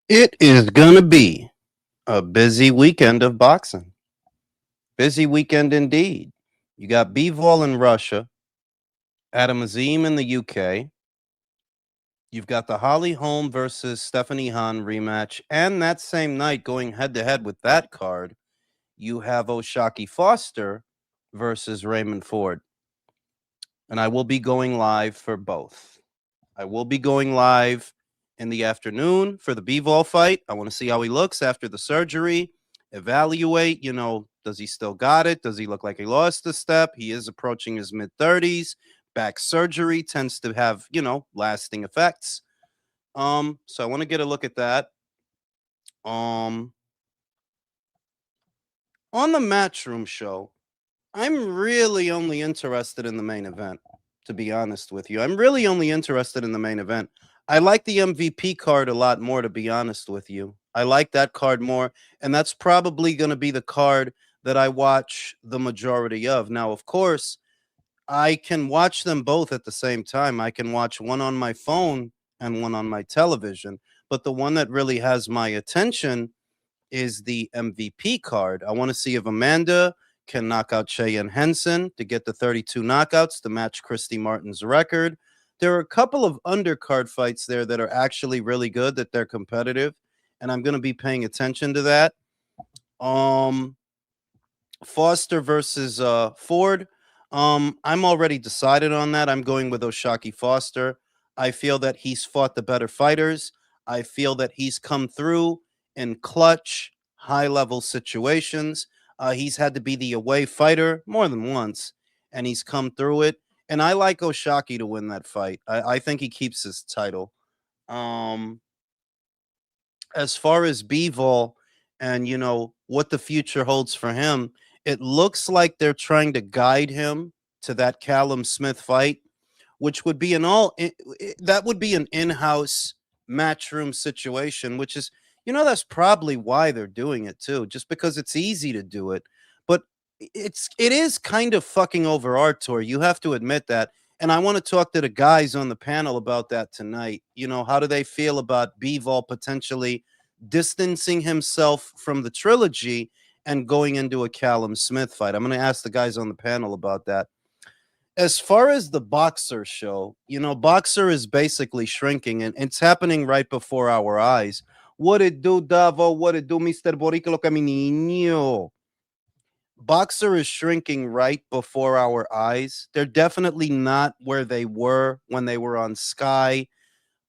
It is going to be a busy weekend of boxing. Busy weekend indeed. You got Bivol in Russia, Adam Azim in the UK. You've got the Holly Holm versus Stephanie Hahn rematch. And that same night, going head to head with that card, you have Oshaki Foster versus Raymond Ford. And I will be going live for both. I will be going live in the afternoon for the Bivol fight. I want to see how he looks after the surgery, evaluate, does he still got it? Does he look like he lost a step? He is approaching his mid 30s. Back surgery tends to have, lasting effects. So I want to get a look at that. Um, on the Matchroom show, I'm really only interested in the main event, to be honest with you. I'm really only interested in the main event. I like the MVP card a lot more, to be honest with you. I like that card more, and that's probably going to be the card that I watch the majority of. Now, of course, I can watch them both at the same time. I can watch one on my phone and one on my television, but the one that really has my attention is the MVP card. I want to see if Amanda can knock out Cheyenne Henson to get the 32 knockouts to match Christy Martin's record. There are a couple of undercard fights there that are actually really good, that they're competitive, and I'm going to be paying attention to that. Um, Foster versus Ford. I'm already decided on that. I'm going with Oshaki Foster. I feel that he's fought the better fighters. I feel that he's come through in clutch, high level situations. He's had to be the away fighter more than once, and he's come through it. And I like Oshaki to win that fight. I think he keeps his title. Um, as far as Bivol and what the future holds for him, it looks like they're trying to guide him to that Callum Smith fight, which would be that would be an in-house matchroom situation, which is that's probably why they're doing it too, just because it's easy to do it. But it is kind of fucking over our tour. You have to admit that. And I want to talk to the guys on the panel about that tonight. How do they feel about Bivol potentially distancing himself from the trilogy and going into a Callum Smith fight? I'm going to ask the guys on the panel about that. As far as the Boxer show, Boxer is basically shrinking, and it's happening right before our eyes. What it do, Davo? What it do, Mr. Boricolo Caminino? Boxer is shrinking right before our eyes. They're definitely not where they were when they were on Sky.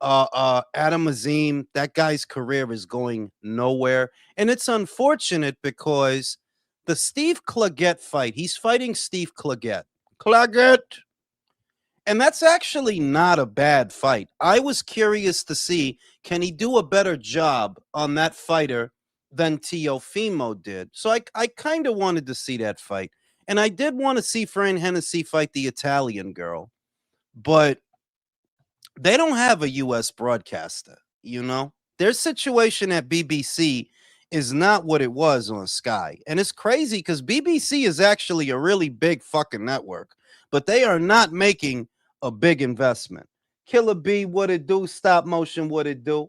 Adam Azim, that guy's career is going nowhere. And it's unfortunate because the Steve Claggett fight, he's fighting Steve Claggett. Claggett. And that's actually not a bad fight. I was curious to see, can he do a better job on that fighter than Teofimo did? So I kind of wanted to see that fight. And I did want to see Fran Hennessy fight the Italian girl. But they don't have a U.S. broadcaster. Their situation at BBC is not what it was on Sky. And it's crazy because BBC is actually a really big fucking network, but they are not making a big investment. Killer B, what it do? Stop motion, what it do?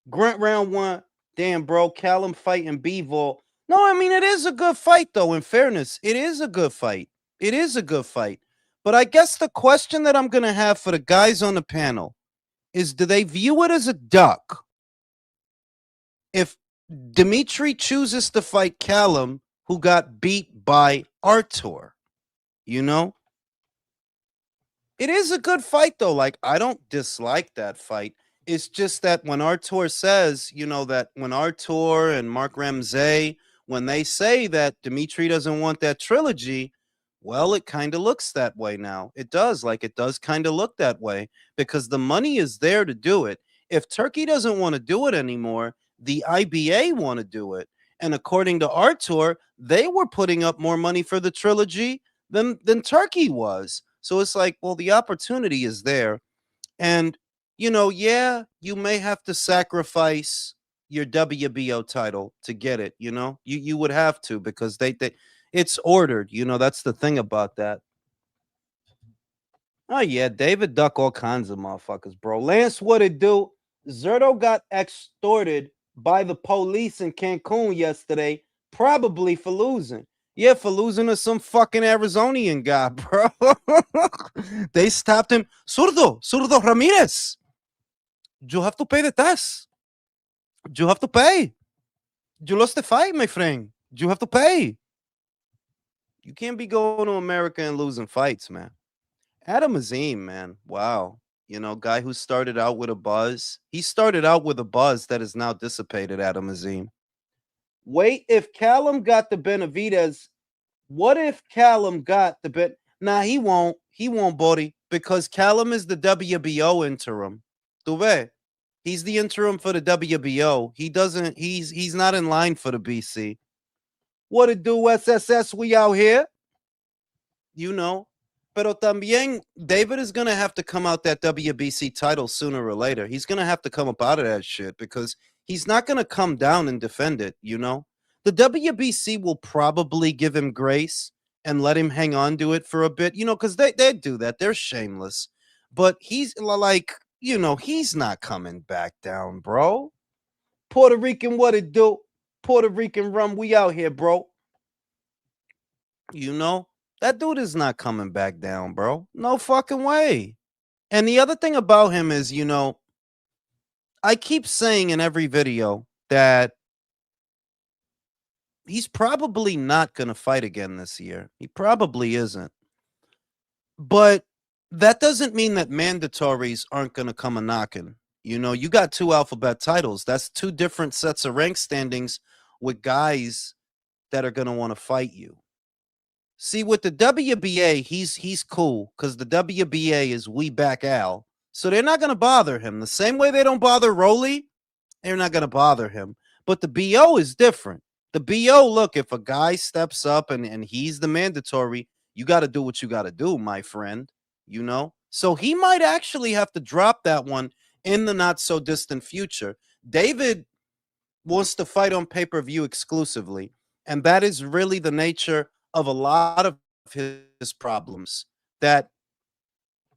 Grunt round one. Damn, bro. Callum fighting Bivol. No, I mean, it is a good fight, though. In fairness, it is a good fight. It is a good fight. But I guess the question that I'm going to have for the guys on the panel is, do they view it as a duck if Dimitri chooses to fight Callum, who got beat by Artur? It is a good fight, though. Like, I don't dislike that fight. It's just that when Artur says, that when Artur and Mark Ramsey, when they say that Dimitri doesn't want that trilogy, well, it kind of looks that way now. It does. Like, it does kind of look that way because the money is there to do it. If Turkey doesn't want to do it anymore, the IBA want to do it. And according to Artur, they were putting up more money for the trilogy than Turkey was. So it's like, well, the opportunity is there. And, yeah, you may have to sacrifice your WBO title to get it, You would have to because they it's ordered, that's the thing about that. Oh, yeah, David Duck, all kinds of motherfuckers, bro. Lance, what it do? Zerto got extorted by the police in Cancun yesterday, probably for losing. Yeah, for losing to some fucking Arizonian guy, bro. They stopped him. Surdo Ramirez. You have to pay the tax. You have to pay. You lost the fight, my friend. You have to pay. You can't be going to America and losing fights, man. Adam Azim, man. Wow. Guy who started out with a buzz. He started out with a buzz that is now dissipated, Adam Azim. Wait, if Callum got the Benavides, what if Callum got the Ben? Nah, he won't. He won't, Bodie, because Callum is the WBO interim. Tuve. He's the interim for the WBO. He doesn't, he's not in line for the BC. What it do, SSS? We out here. you know. Pero también David is gonna have to come out that WBC title sooner or later. He's gonna have to come up out of that shit because he's not gonna come down and defend it. The WBC will probably give him grace and let him hang on to it for a bit, because they do that. They're shameless. But he's like, he's not coming back down, bro. Puerto Rican, what it do? Puerto Rican rum, we out here, bro. You know? That dude is not coming back down, bro. No fucking way. And the other thing about him is, I keep saying in every video that he's probably not going to fight again this year. He probably isn't. But that doesn't mean that mandatories aren't going to come a knocking. You got 2 alphabet titles. That's 2 different sets of rank standings with guys that are going to want to fight you. See, with the WBA, he's cool because the WBA is we back Al. So they're not going to bother him. The same way they don't bother Rolly, they're not going to bother him. But the BO is different. The BO, look, if a guy steps up and he's the mandatory, you got to do what you got to do, my friend. So he might actually have to drop that one in the not so distant future. David wants to fight on pay-per-view exclusively, and that is really the nature of a lot of his problems, that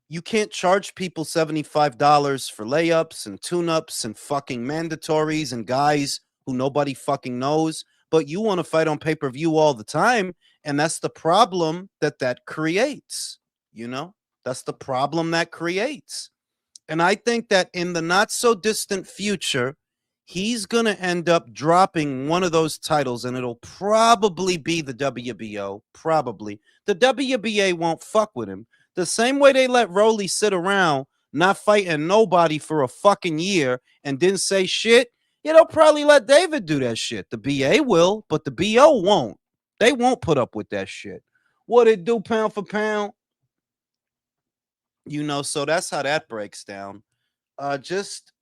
you can't charge people $75 for layups and tune-ups and fucking mandatories and guys who nobody fucking knows, but you want to fight on pay-per-view all the time, and that's the problem that creates. That's the problem that creates. And I think that in the not so distant future, he's going to end up dropping one of those titles, and it'll probably be the WBO. Probably. The WBA won't fuck with him. The same way they let Rolly sit around, not fighting nobody for a fucking year and didn't say shit, they'll probably let David do that shit. The BA will, but the BO won't. They won't put up with that shit. What it do pound for pound? So that's how that breaks down. Just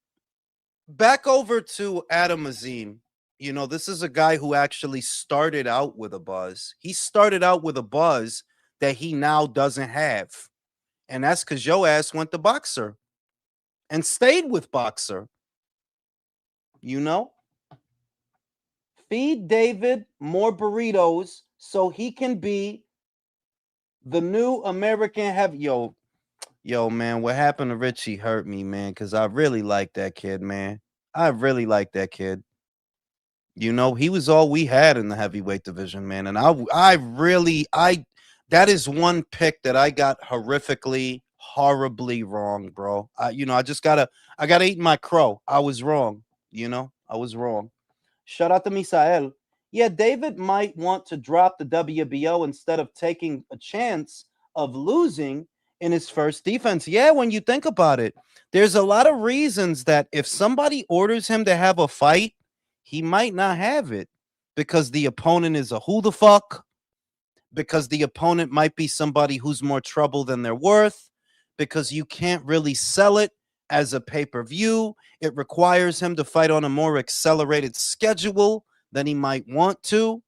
back over to Adam Azim. This is a guy who actually started out with a buzz. He started out with a buzz that he now doesn't have. And that's because your ass went to Boxer and stayed with Boxer. You know? Feed David more burritos so he can be the new American heavy. Yo, man, what happened to Richie hurt me, man, because I really like that kid, man. I really like that kid. He was all we had in the heavyweight division, man. And that is one pick that I got horribly wrong, bro. I gotta eat my crow. I was wrong. I was wrong. Shout out to Misael. Yeah, David might want to drop the WBO instead of taking a chance of losing in his first defense. Yeah, when you think about it, there's a lot of reasons that if somebody orders him to have a fight, he might not have it because the opponent is a who the fuck, because the opponent might be somebody who's more trouble than they're worth, because you can't really sell it as a pay-per-view. It requires him to fight on a more accelerated schedule than he might want to.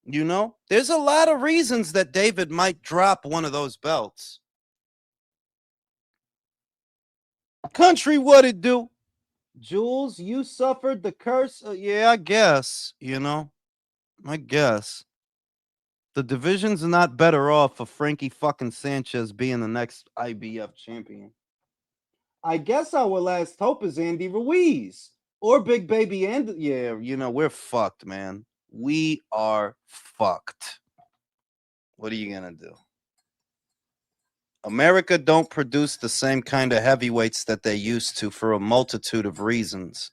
There's a lot of reasons that David might drop one of those belts. Country, what it do? Jules, you suffered the curse. Yeah, I guess. I guess. The division's not better off for Frankie fucking Sanchez being the next IBF champion. I guess our last hope is Andy Ruiz or Big Baby Andy. Yeah, we're fucked, man. We are fucked. What are you gonna do? America don't produce the same kind of heavyweights that they used to for a multitude of reasons.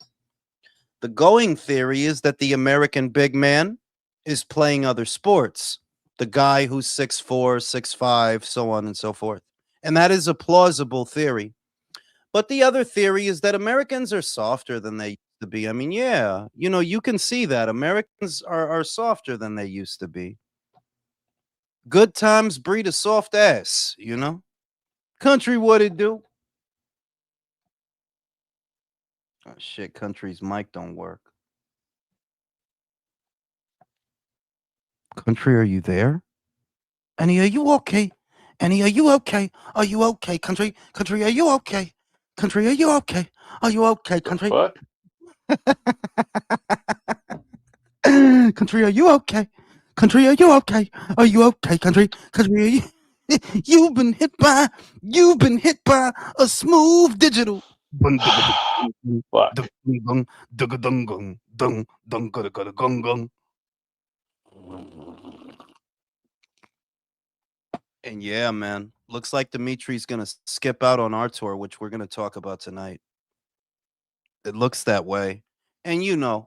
The going theory is that the American big man is playing other sports. The guy who's 6'4", 6'5", so on and so forth. And that is a plausible theory. But the other theory is that Americans are softer than they used to be. I mean, yeah, you can see that. Americans are softer than they used to be. Good times breed a soft ass, Country, what it do? Oh, shit, Country's mic don't work. Country, are you there? Annie, are you okay? Annie, are you okay? Are you okay, Country? Country, are you okay? Country, are you okay? Are you okay, Country? What? Country, are you okay? Country, are you okay? Are you okay, Country? Country, are you? You've been hit by a smooth digital. Fuck. And yeah, man, looks like Dimitri's gonna skip out on our tour, which we're gonna talk about tonight. It looks that way. And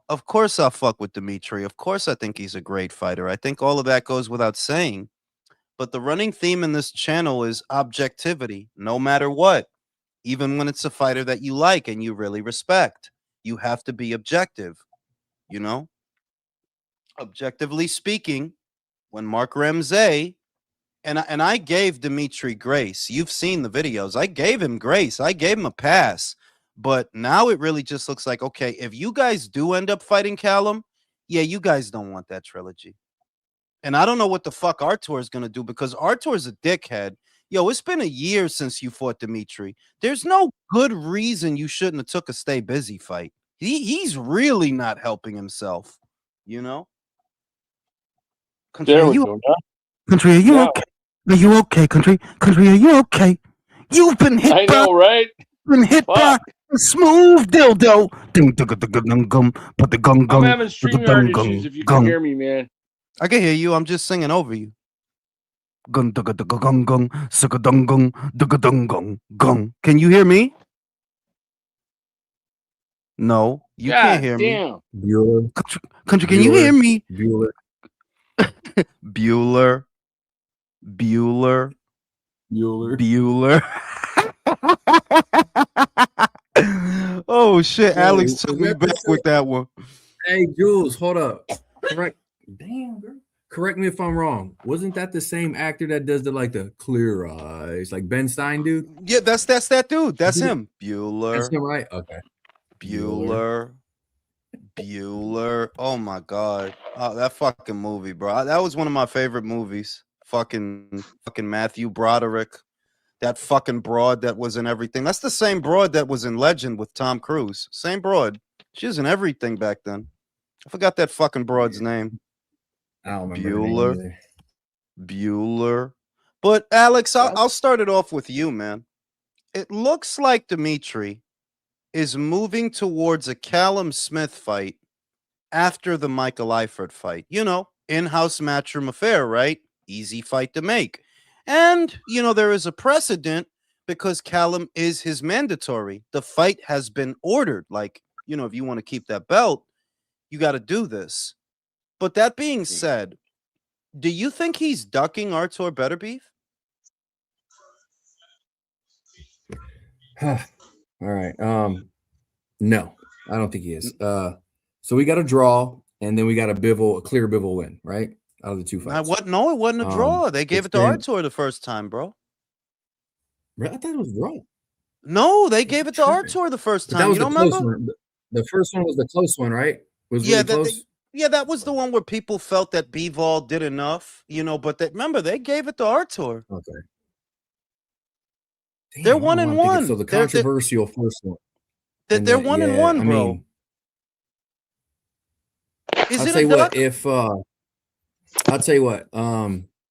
of course I'll fuck with Dimitri. Of course I think he's a great fighter. I think all of that goes without saying. But the running theme in this channel is objectivity, no matter what. Even when it's a fighter that you like and you really respect, you have to be objective, Objectively speaking, when Mark Ramsey and I gave Dimitri grace. You've seen the videos. I gave him grace. I gave him a pass. But now it really just looks like, okay, if you guys do end up fighting Callum, yeah, you guys don't want that trilogy. And I don't know what the fuck Artur is going to do because Artur's a dickhead. Yo, it's been a year since you fought Dimitri. There's no good reason you shouldn't have took a stay busy fight. He's really not helping himself, Country, There we go. Country, are you okay? Are you okay, Country? Country, are you okay? You've been hit I know, right? Been hit by a smooth dildo. I'm having StreamYard issues if you can hear me, man. I can hear you. I'm just singing over you. Can you hear me? No, you can't hear me. Bueller. Country, can you hear me? Bueller. Bueller. Bueller. Bueller. Bueller. Oh shit! Yo, Alex took was me that back the with that one. Hey, Jules, hold up. Correct. Damn, girl. Correct me if I'm wrong. Wasn't that the same actor that does the clear eyes, like Ben Stein dude? Yeah, that's that dude. That's him. Bueller. That's him, right? Okay. Bueller. Bueller. Oh my god. Oh, that fucking movie, bro. That was one of my favorite movies. Fucking Matthew Broderick. That fucking broad that was in everything. That's the same broad that was in Legend with Tom Cruise. Same broad. She was in everything back then. I forgot that fucking broad's name. I don't remember. Bueller. But Alex, I'll start it off with you, man. It looks like Dimitri is moving towards a Callum Smith fight after the Michael Eifert fight. In-house matchroom affair, right? Easy fight to make. And, there is a precedent because Callum is his mandatory. The fight has been ordered. Like, if you want to keep that belt, you got to do this. But that being said, do you think he's ducking Artur Beterbiev? All right. No, I don't think he is. So we got a draw, and then we got a clear Bivol win, right? Out of the two fights. No, it wasn't a draw. They gave it to Artur the first time, bro. I thought it was draw. No, they gave it to Artur the first time. That was you the don't close remember? one. The first one was the close one, right? Was Yeah, really close. That was the one where people felt that Bivol did enough, but remember they gave it to Artur. Okay. Damn, they're 1-1. So the controversial first one. They're 1-1, bro. I mean, Is I'll tell you what, I'll tell you what,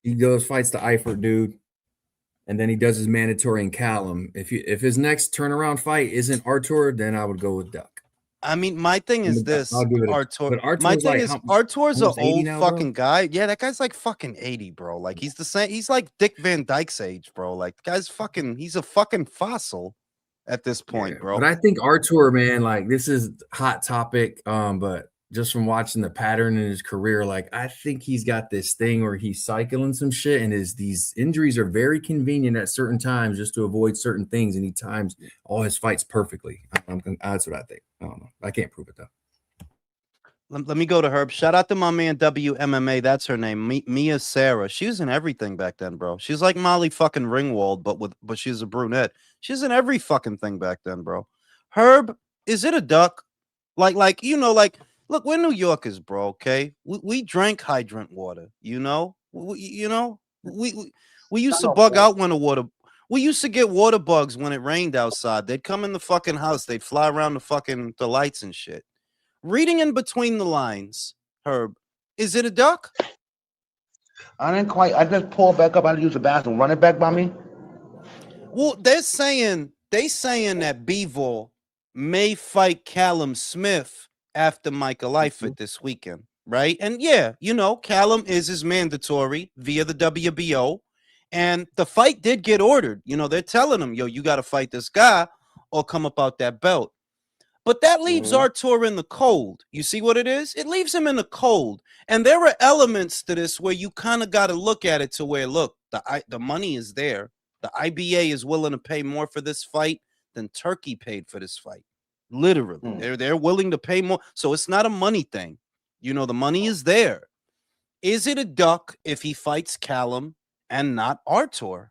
he goes, fights the Eifert dude. and then he does his mandatory in Callum. If his next turnaround fight isn't Artur, then I would go with Duck. I mean, my thing is this, I'll give it Artur. but Artur's My thing like is Artur's an almost 80 old now, bro? fucking guy. Yeah, that guy's like fucking 80, bro. Like he's the same. He's like Dick Van Dyke's age, bro. Like the guy's fucking. He's a fucking fossil at this point, Yeah, bro. but I think Artur, man, like this is hot topic. But just from watching the pattern in his career, like I think he's got this thing where he's cycling some shit, and these injuries are very convenient at certain times just to avoid certain things, and he times all his fights perfectly. That's what I think. I don't know. I can't prove it though. Let me go to Herb. Shout out to my man WMMA. That's her name, Mia Sarah. She was in everything back then, bro. She's like Molly fucking Ringwald, but she's a brunette. She's in every fucking thing back then, bro. Herb, is it a duck? Like you know, like look, we're New Yorkers, bro. Okay, we drank hydrant water. You know, we used to bug out when the water. We used to get water bugs when it rained outside. They'd come in the fucking house. They'd fly around the lights and shit. Reading in between the lines, Herb, is it a duck? I didn't quite. I just pulled back up. I had to use the bathroom. Run it back by me. Well, they saying that Bivol may fight Callum Smith after Michael Eifert this weekend, right? And yeah, you know, Callum is his mandatory via the WBO, and the fight did get ordered. You know, they're telling him, yo, you got to fight this guy or come up out that belt. But that leaves Artur in the cold. You see what it is? It leaves him in the cold. And there are elements to this where you kind of got to look at it to where, look, the money is there. The IBA is willing to pay more for this fight than Turkey paid for this fight. Literally. They're willing to pay more. So it's not a money thing. You know, the money is there. Is it a duck if he fights Callum and not Artur?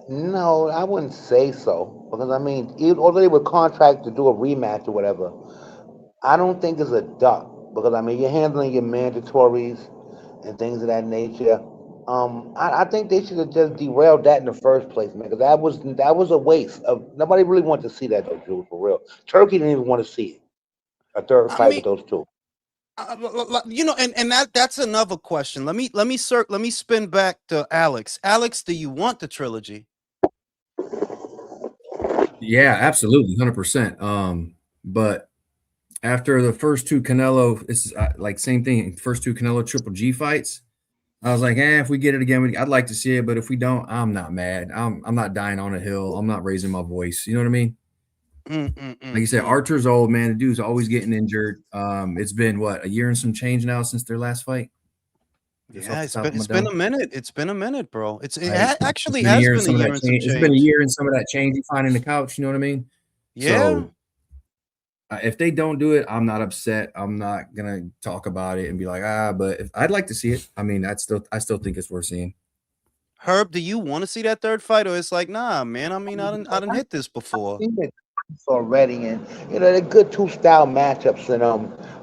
No, I wouldn't say so, because I mean, although they would contract to do a rematch or whatever, I don't think it's a duck, because I mean you're handling your mandatories and things of that nature. I think they should have just derailed that in the first place, man, because that was a waste of. Nobody really wanted to see that though, Drew, for real. Turkey didn't even want to see it. A third fight with those two. You know, and that's another question. Let me spin back to Alex. Alex, do you want the trilogy? Yeah, absolutely, 100%. But after the first two Canelo, it's like same thing. First two Canelo Triple G fights, I was like, if we get it again, I'd like to see it. But if we don't, I'm not mad. I'm not dying on a hill. I'm not raising my voice. You know what I mean? Like you said, Artur's old, man. The dude's always getting injured. It's been what, a year and some change now since their last fight. Yeah, it's been a minute. It's been a minute, bro. Actually has been a year and some change. It's been a year and some of that change you find in the couch. You know what I mean? Yeah. So, if they don't do it, I'm not upset. I'm not gonna talk about it and be like, but I'd like to see it. I mean, I still think it's worth seeing. Herb, do you want to see that third fight, or it's like, nah, man? I mean, I didn't hit this before. Already, and you know they're good two-style matchups, and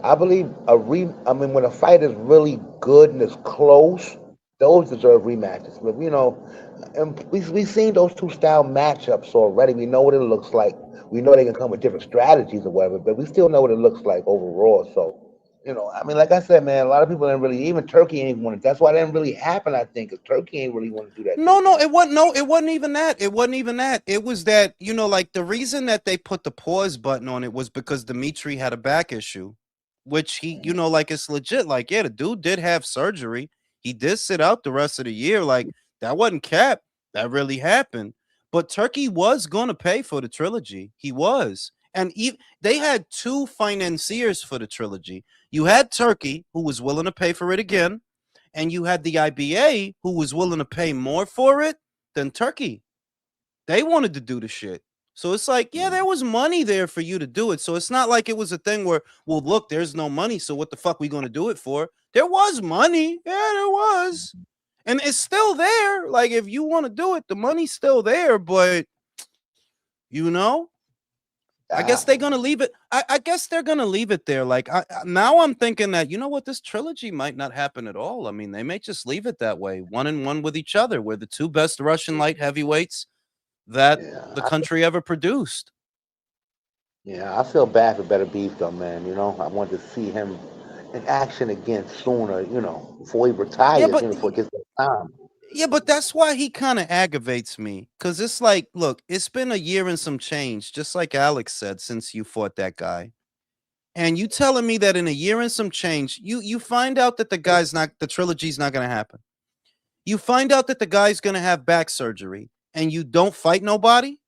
I believe when a fight is really good and it's close, those deserve rematches. But you know, and we've seen those two-style matchups already. We know what it looks like. We know they can come with different strategies or whatever, but we still know what it looks like overall. So, you know, I mean, like I said, man, a lot of people didn't really, even Turkey ain't want it. That's why it didn't really happen, I think, because Turkey ain't really want to do that. No, it wasn't even that. It wasn't even that. It was that, you know, like the reason that they put the pause button on it was because Dimitri had a back issue, which he, you know, like it's legit. Like, yeah, the dude did have surgery. He did sit out the rest of the year. Like, that wasn't cap. That really happened. But Turkey was going to pay for the trilogy. He was. And they had two financiers for the trilogy. You had Turkey, who was willing to pay for it again. And you had the IBA, who was willing to pay more for it than Turkey. They wanted to do the shit. So it's like, yeah, there was money there for you to do it. So it's not like it was a thing where, well, look, there's no money, so what the fuck we going to do it for? There was money. Yeah, there was. And it's still there. Like, if you want to do it, the money's still there. But, you know, I guess they're going to leave it. I guess they're going to leave it there. Like, now I'm thinking that, you know what, this trilogy might not happen at all. I mean, they may just leave it that way, 1-1 with each other. We're the two best Russian light heavyweights that the country ever produced. Yeah, I feel bad for Better Beef, though, man. You know, I wanted to see him in action again sooner, you know, before he retires, before he gets that time. Yeah, but that's why he kind of aggravates me. Cause it's like, look, it's been a year and some change, just like Alex said, since you fought that guy. And you telling me that in a year and some change, you find out that the trilogy's not gonna happen. You find out that the guy's gonna have back surgery and you don't fight nobody.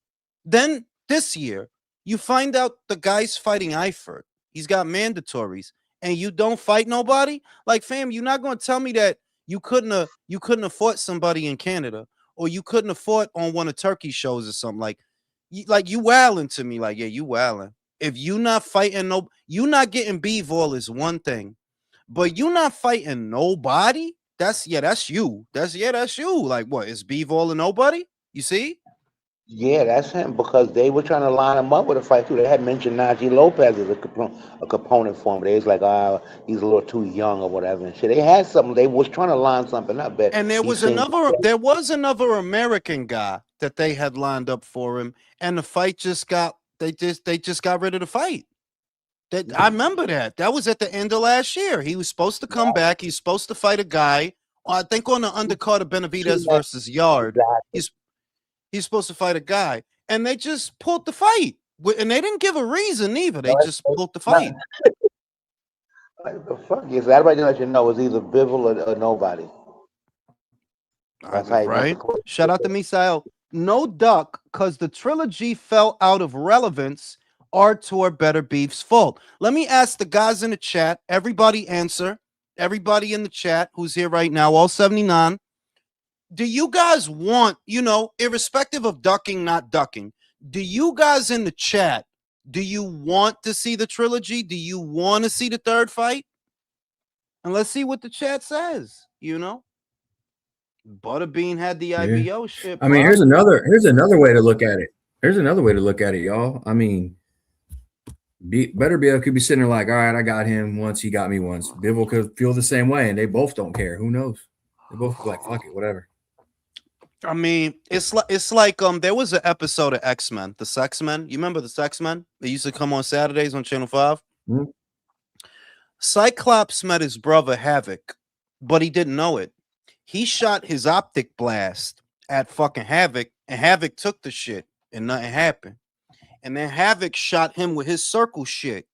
Then this year, you find out the guy's fighting Eifert. He's got mandatories, and you don't fight nobody. Like, fam, you're not gonna tell me that you couldn't have fought somebody in Canada, or you couldn't have fought on one of Turkey's shows or something. Like you wilding to me. Like, yeah, you wilding. If you not fighting you not getting B-Vol is one thing, but you not fighting nobody. That's you. That's you. Like, what is B-Vol and nobody? You see? Yeah, that's him because they were trying to line him up with a fight too. They had mentioned Najee Lopez as a component for him. They was like, he's a little too young or whatever and shit. They had something. They was trying to line something up, but And he seemed there was another American guy that they had lined up for him, and the fight they just got rid of the fight. That I remember that. That was at the end of last year. He was supposed to come back. He's supposed to fight a guy, I think on the undercard of Benavidez versus Yard. exactly. He's supposed to fight a guy, and they just pulled the fight. And they didn't give a reason either. They just pulled the fight. Like the fuck is that? Everybody let you know it's either Bivol or nobody. That's how you know Right? the- Shout out to Misael. No duck, because the trilogy fell out of relevance. Artur Better Beef's fault. Let me ask the guys in the chat. Everybody answer. Everybody in the chat who's here right now, all 79. Do you guys want, irrespective of ducking, not ducking, do you guys in the chat, do you want to see the trilogy? Do you want to see the third fight? And let's see what the chat says, Butterbean had the IBO shit. I mean, here's another way to look at it. Here's another way to look at it, y'all. I mean, Better Bill could be sitting there like, all right, I got him once, he got me once. Bivol could feel the same way, and they both don't care. Who knows? They both be like, fuck it, whatever. I mean, it's like there was an episode of X-Men, the Sex-Men. You remember the Sex-Men? They used to come on Saturdays on Channel 5. Mm-hmm. Cyclops met his brother Havoc, but he didn't know it. He shot his optic blast at fucking Havoc, and Havoc took the shit, and nothing happened. And then Havoc shot him with his circle shit,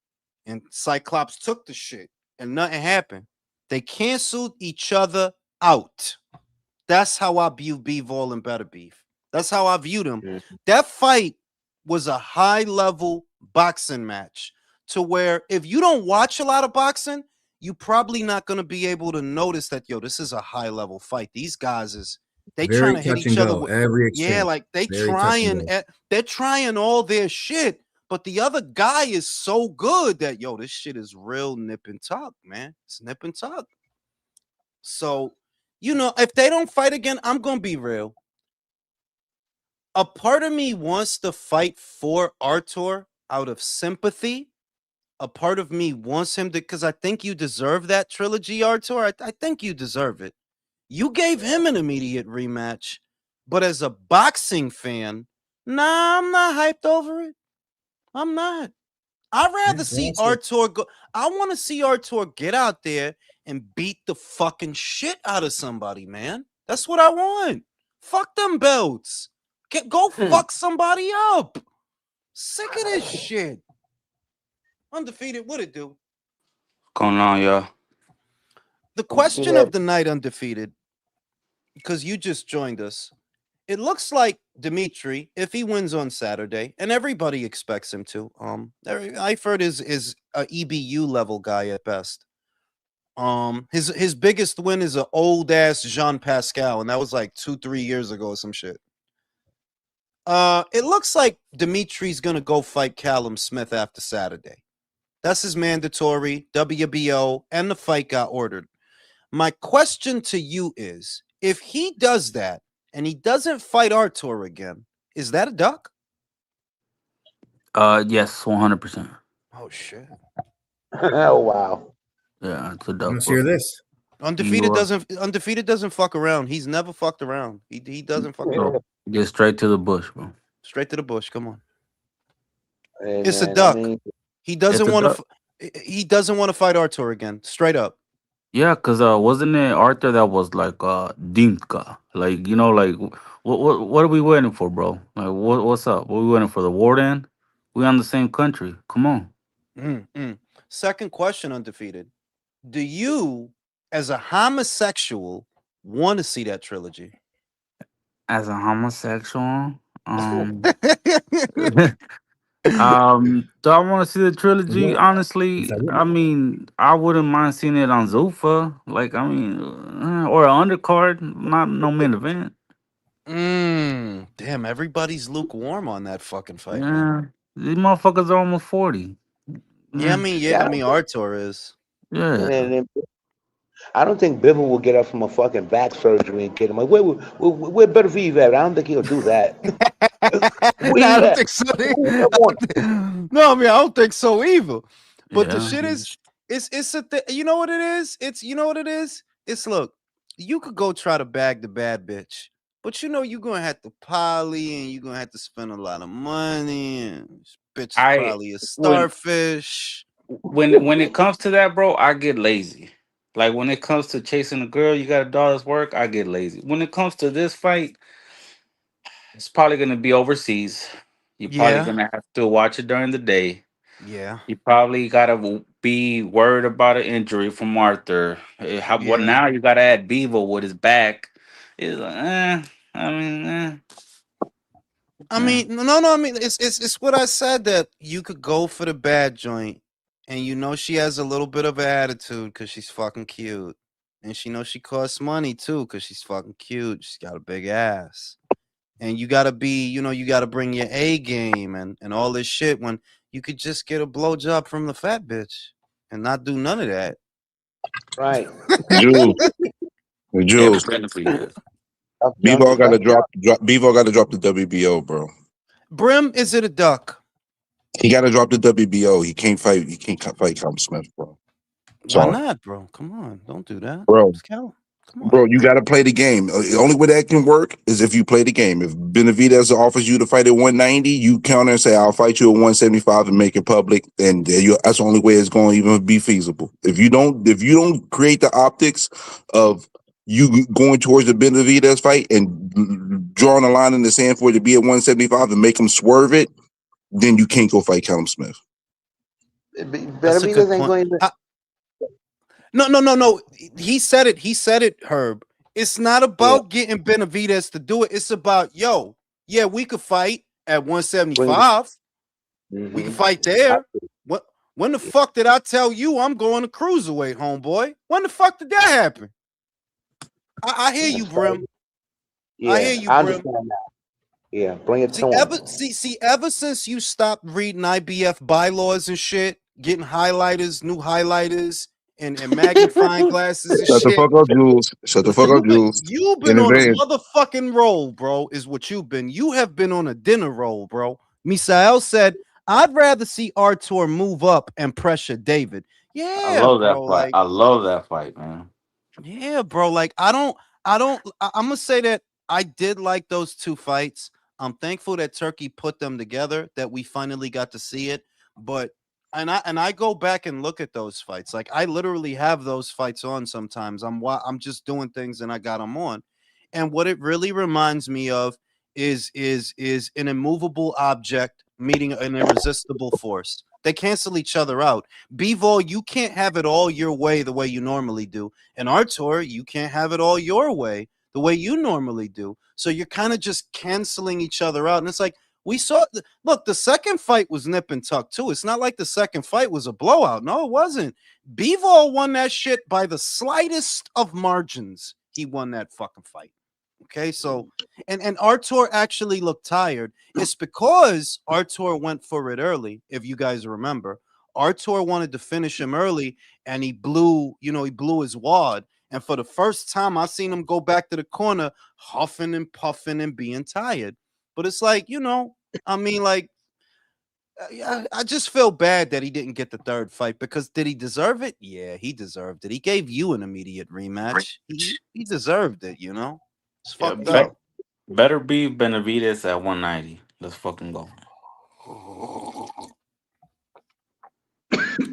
and Cyclops took the shit, and nothing happened. They canceled each other out. That's how I view B-Vol and Better Beef. That's how I viewed him. Mm-hmm. That fight was a high-level boxing match to where if you don't watch a lot of boxing, you probably not going to be able to notice that, this is a high-level fight. These guys they Very trying to hit touch each and other. go, every exchange. Yeah, like they're trying all their shit, but the other guy is so good that, this shit is real nip and tuck, man. It's nip and tuck. So, if they don't fight again, I'm going to be real. A part of me wants to fight for Artur out of sympathy. A part of me wants him to, because I think you deserve that trilogy, Artur. I think you deserve it. You gave him an immediate rematch, but as a boxing fan, nah, I'm not hyped over it. I'm not. I'd rather see Artur go. I want to see Artur get out there and beat the fucking shit out of somebody, man. That's what I want. Fuck them belts. Go fuck somebody up. Sick of this shit. Undefeated, what it do? Going on, y'all? The question of the night, Undefeated, because you just joined us. It looks like Dimitri, if he wins on Saturday, and everybody expects him to. Eifert is a EBU level guy at best. His biggest win is an old ass Jean Pascal, and that was like 2-3 years ago or some shit. It looks like Dimitri's gonna go fight Callum Smith after Saturday. That's his mandatory WBO, and the fight got ordered. My question to you is, if he does that and he doesn't fight Artur again, is that a duck? Yes, 100%. Oh shit. Oh wow. Yeah, it's a duck. Let's hear this. Undefeated doesn't fuck around. He's never fucked around. He doesn't fuck around. Bro, get straight to the bush, bro. Straight to the bush. Come on. Hey, It's a man, duck. I mean, He doesn't It's a want duck. to. He doesn't want to fight Artur again. Straight up. Yeah, cause wasn't it Arthur that was like Dimka? Like like what are we waiting for, bro? Like what's up? What are we waiting for? The warden? We on the same country. Come on. Mm. Second question, undefeated. Do you, as a homosexual, want to see that trilogy? As a homosexual, um, I do I want to see the trilogy? What? It's Honestly, like, I mean, I wouldn't mind seeing it on Zufa. Like, I mean, or an undercard, not no main event. Damn, everybody's lukewarm on that fucking fight, man. Yeah, these motherfuckers are almost 40. Yeah, I Yeah, mean, Yeah, I mean, Artur is. yeah. and I don't think Bivol will get up from a fucking back surgery and get him. Like, where Benavides at? I don't think he'll do that. No, Where I he don't at? think so. Where he at? No, I mean, I don't think so either. But the Yeah. shit is, it's a you know what it is? You know what it is? It's look, you could go try to bag the bad bitch, but you know you're gonna have to poly and you're gonna have to spend a lot of money, and this bitch is I probably a when starfish. when it comes to that, bro, I get lazy. Like when it comes to chasing a girl, you got a daughter's work, I get lazy. When it comes to this fight, it's probably gonna be overseas. You're probably Yeah, gonna have to watch it during the day. yeah, You probably gotta be worried about an injury from Arthur. What yeah. now? You gotta add Bevo with his back. It's like, I mean, I eh. mean, no. I mean, it's what I said that you could go for the bad joint, and you know she has a little bit of an attitude because she's fucking cute, and she knows she costs money too because she's fucking cute. She's got a big ass, and you gotta be, you gotta bring your A game and all this shit when you could just get a blowjob from the fat bitch and not do none of that. Right. Jules, Every Jules, benefit, yes. Bevo got to That's drop. Bevo got to drop the WBO, bro. Brim, is it a duck? He got to drop the WBO. He can't fight. He can't fight Callum Smith, bro. Why Sorry, not, bro? Come on, don't do that. bro. It's Cal. Come on. Bro, you got to play the game. The only way that can work is if you play the game. If Benavidez offers you to fight at 190, you counter and say, "I'll fight you at 175 and make it public." And that's the only way it's going to even be feasible. If you don't create the optics of you going towards the Benavidez fight and drawing a line in the sand for it to be at 175 and make him swerve it, then you can't go fight Callum Smith. That's a good Benavidez ain't point. going to. No. He said it. He said it, Herb. It's not Yeah. about getting Benavidez to do it. It's about, yeah, we could fight at 175. We can fight there. What? When the fuck did I tell you I'm going to cruiserweight, homeboy? When the fuck did that happen? I hear you, Brim. I hear Yeah, you, I Brim. understand that. Yeah, bring it See, to him. ever since you stopped reading IBF bylaws and shit, getting highlighters, new highlighters, and magnifying glasses and Shut the shit, fuck up, Jules. Shut the fuck up, Jules. you've In been on a advance. motherfucking roll, bro. Is what you've been. You have been on a dinner roll, bro. Misael said, "I'd rather see Artur move up and pressure David." I Yeah, love that bro. fight. Like, I love that fight, man. yeah, bro. Like, I'm gonna say that I did like those two fights. I'm thankful that Turkey put them together, that we finally got to see it. But I go back and look at those fights. Like, I literally have those fights on sometimes. I'm just doing things and I got them on. And what it really reminds me of is an immovable object meeting an irresistible force. They cancel each other out. Bivol, you can't have it all your way the way you normally do. And Artur, you can't have it all your way the way you normally do. So you're kind of just canceling each other out. And it's like, we saw, look, the second fight was nip and tuck too. It's not like the second fight was a blowout. No, it wasn't. Bivol won that shit by the slightest of margins. He won that fucking fight. Okay, so and Artur actually looked tired. It's because Artur went for it early. If you guys remember, Artur wanted to finish him early, and he blew his wad. And for the first time, I seen him go back to the corner, huffing and puffing and being tired. But it's like, I mean, like, I just feel bad that he didn't get the third fight because did he deserve it? Yeah, he deserved it. He gave you an immediate rematch. He deserved it. It's Yeah, fucked up. better be Benavides at 190. Let's fucking go.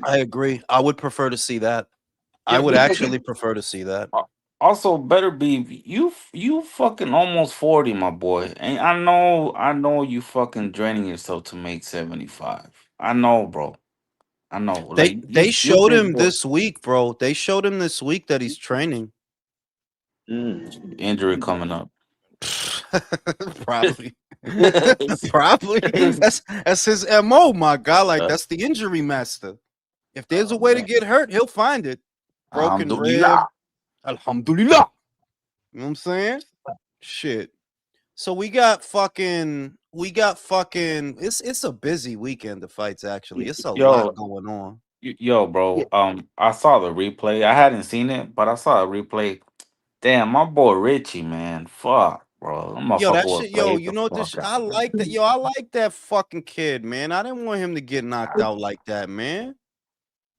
I agree. I would prefer to see that. I would actually prefer to see that. Also, better be you fucking almost 40, my boy. And I know you fucking draining yourself to make 75. I know, bro. I know. Like They you showed big him boy. this week, bro. They showed him this week that he's training. Injury coming up. Probably. Probably. That's his MO, my guy. Like that's the injury master. If there's a way to get hurt, he'll find it. Broken rib. Alhamdulillah. Alhamdulillah. You know what I'm saying? Shit. So we got fucking it's a busy weekend of fights actually. It's a lot going on. Yo, bro. I saw the replay. I hadn't seen it, but I saw a replay. Damn, my boy Richie, man. Fuck, bro. That Yo, motherfucker that was shit, yo, played you the know what fuck this out. I like that. Yo, I like that fucking kid, man. I didn't want him to get knocked out like that, man.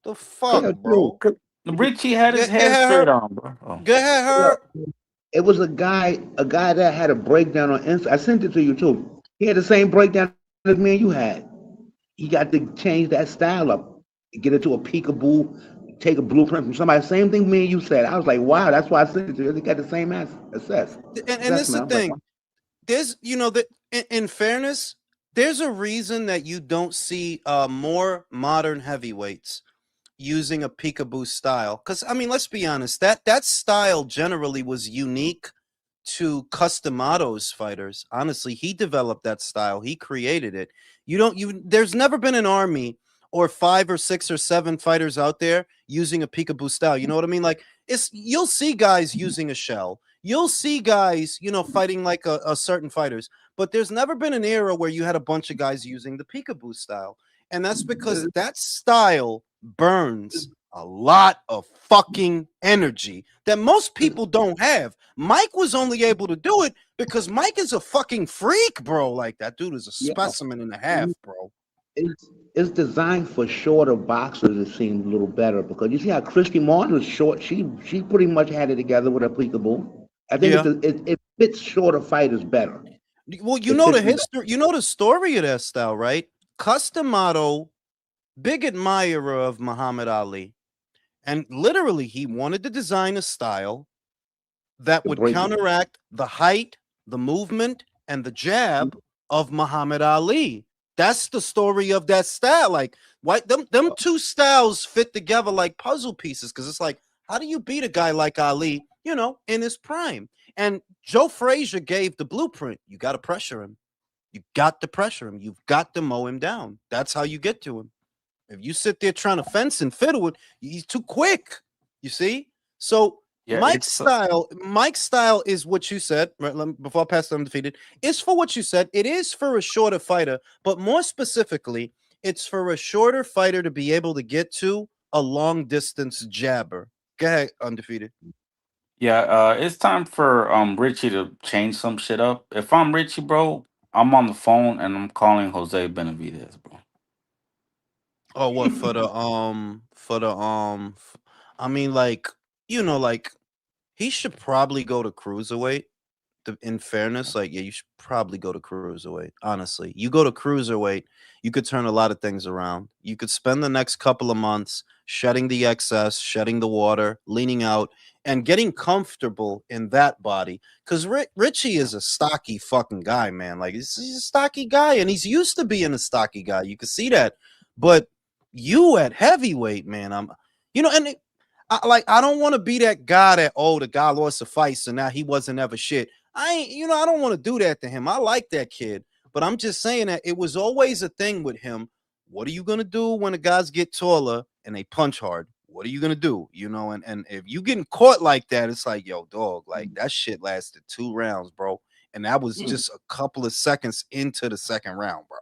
The fuck, bro. Richie had his head straight on, bro. Go ahead, her. It was a guy that had a breakdown on Insta. I sent it to you too. He had the same breakdown as me and you had. He got to change that style up, get it to a peekaboo, take a blueprint from somebody. Same thing me and you said. I was like, wow, that's why I sent it to you. They got the same assess. And this is the thing. There's, you know, that in fairness, there's a reason that you don't see more modern heavyweights using a peekaboo style. Because I mean, let's be honest, that style generally was unique to Customado's fighters. Honestly, he developed that style. He created it. There's never been an army or 5 or 6 or 7 fighters out there using a peekaboo style. You know what I mean? Like you'll see guys using a shell. You'll see guys, you know, fighting like a certain fighters, but there's never been an era where you had a bunch of guys using the peekaboo style. And that's because that style burns a lot of fucking energy that most people don't have. Mike was only able to do it because Mike is a fucking freak, bro. Like that dude is a specimen and a half, bro. It's designed for shorter boxers. It seems a little better because you see how Christy Martin was short. She pretty much had it together with a peekaboo. I think it fits shorter fighters better. Well, you know the history, you know the story of that style, right? Customado, big admirer of Muhammad Ali. And literally, he wanted to design a style that would counteract the height, the movement, and the jab of Muhammad Ali. That's the story of that style. Like, why them two styles fit together like puzzle pieces? Because it's like, how do you beat a guy like Ali, you know, in his prime? And Joe Frazier gave the blueprint. You got to pressure him. You got to pressure him. You've got to mow him down. That's how you get to him. If you sit there trying to fence and fiddle with, he's too quick. You see? So Mike's style is what you said. Right, before I pass to undefeated, it's for what you said. It is for a shorter fighter, but more specifically, it's for a shorter fighter to be able to get to a long distance jabber. Go ahead, undefeated. Yeah, it's time for Richie to change some shit up. If I'm Richie, bro, I'm on the phone and I'm calling Jose Benavidez, bro. Oh, what I mean, like, you know, like he should probably go to cruiserweight. In fairness, like, yeah, you should probably go to cruiserweight. Honestly, you go to cruiserweight, you could turn a lot of things around. You could spend the next couple of months shedding the excess, shedding the water, leaning out, and getting comfortable in that body. Because Richie is a stocky fucking guy, man. Like, he's a stocky guy, and he's used to being a stocky guy. You can see that. But you at heavyweight, man, you know, and I don't want to be that guy that, oh, the guy lost a fight, so now he wasn't ever shit. I don't want to do that to him. I like that kid, but I'm just saying that it was always a thing with him. What are you going to do when the guys get taller and they punch hard? What are you going to do? You know, and if you getting caught like that, it's like, yo, dog, like that shit lasted 2 rounds, bro. And that was just a couple of seconds into the second round, bro.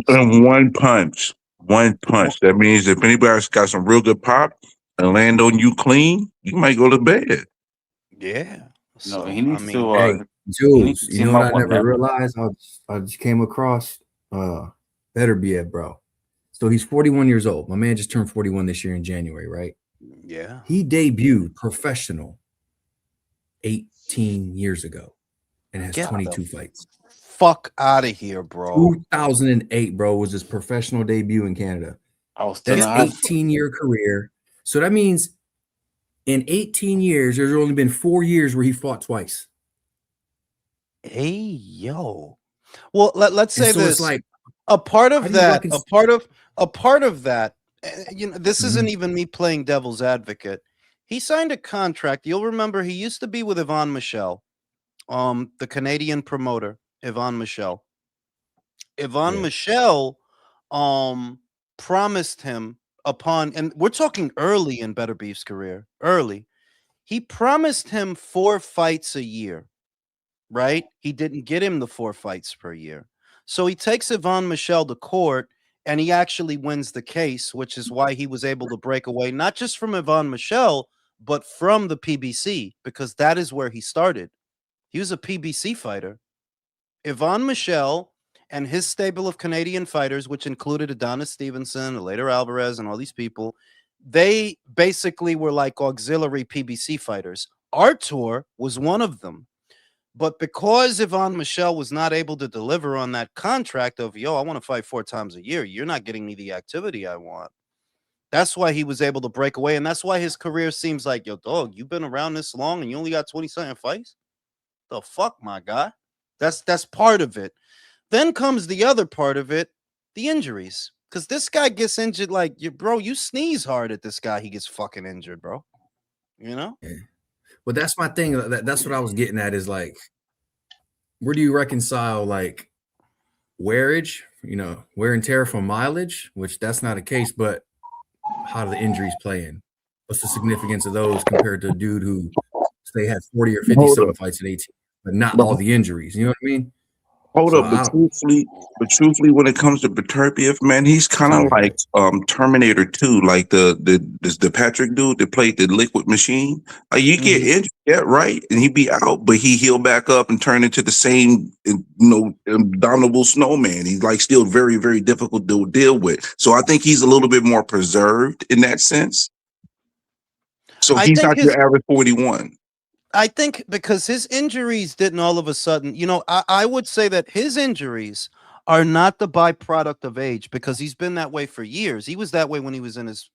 And one punch. That means if anybody's got some real good pop and land on you clean, you might go to bed. Yeah. No, he needs to. Hey, Jules, you know what I never realized? I just came across Better Be It, bro. So he's 41 years old. My man just turned 41 this year in January, right? Yeah. He debuted professional 18 years ago and has 22 fights. Fuck out of here, bro. 2008, bro, was his professional debut in Canada. I was That's 18-year career. So that means In 18 years, there's only been 4 years where he fought twice. Hey, yo. Well, let's And say so it's this. like, A part how of do you that, reconcile? a part of that, this isn't Mhm. even me playing devil's advocate. He signed a contract. You'll remember he used to be with Yvon Michel, the Canadian promoter, Yvon Michel. Yvon Yeah. Michel promised him upon, and we're talking early in Better Beef's career, early. He promised him 4 fights a year, right? He didn't get him the 4 fights per year. So he takes Yvon Michel to court and he actually wins the case, which is why he was able to break away, not just from Yvon Michel, but from the PBC, because that is where he started. He was a PBC fighter. Yvon Michel and his stable of Canadian fighters, which included Adonis Stevenson, later Alvarez, and all these people, they basically were like auxiliary PBC fighters. Artur was one of them. But because Yvon Michel was not able to deliver on that contract of, yo, I want to fight 4 times a year, you're not getting me the activity I want. That's why he was able to break away. And that's why his career seems like, yo, dog, you've been around this long and you only got 20-something fights? The fuck, my guy? That's part of it. Then comes the other part of it, the injuries. Because this guy gets injured like, bro, you sneeze hard at this guy, he gets fucking injured, bro. You know? Yeah. Well, that's my thing. That's what I was getting at is like, where do you reconcile like wearage, wear and tear from mileage, which that's not a case, but how do the injuries play in? What's the significance of those compared to a dude who say had 40 or 50 Hold something up. fights at 18, but not But all the injuries? You know what I mean? hold So up, I don't. but truthfully, when it comes to Beterbiev, man, he's kind of like Terminator 2, like the Patrick dude that played the Liquid Machine. Like you get injured, yeah, right, and he be out, but he heal back up and turn into the same, indomitable snowman. He's like still very, very difficult to deal with. So I think he's a little bit more preserved in that sense. So I he's think not your average 41. I think because his injuries didn't all of a sudden, I would say that his injuries are not the byproduct of age because he's been that way for years. He was that way when he was in his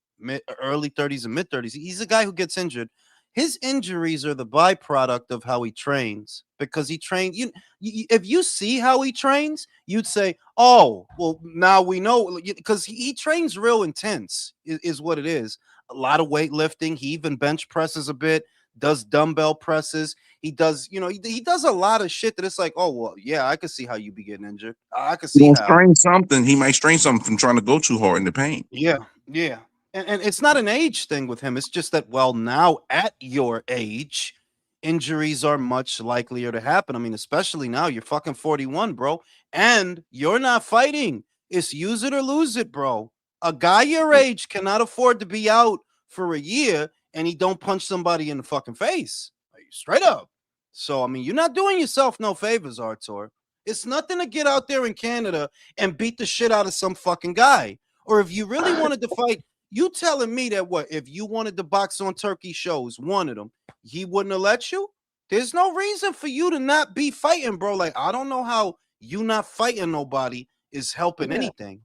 early 30s and mid 30s. He's a guy who gets injured. His injuries are the byproduct of how he trains because he trained. If you see how he trains, you'd say, "Oh, well, now we know," because he trains real intense. Is what it is. A lot of weightlifting. He even bench presses a bit, does dumbbell presses. He does, he does a lot of shit that it's like, oh, well, yeah, I could see how you be getting injured. I could He see gonna how. strain something. He might strain something from trying to go too hard in the paint. Yeah, yeah. And it's not an age thing with him. It's just that, well, now at your age, injuries are much likelier to happen. I mean, especially now, you're fucking 41, bro. And you're not fighting. It's use it or lose it, bro. A guy your age cannot afford to be out for a year and he don't punch somebody in the fucking face. Like, straight up. So, I mean, you're not doing yourself no favors, Artur. It's nothing to get out there in Canada and beat the shit out of some fucking guy. Or if you really wanted to fight, you telling me that what if you wanted to box on Turkey shows, wanted him, he wouldn't have let you? There's no reason for you to not be fighting, bro. Like, I don't know how you not fighting nobody is helping Yeah. anything,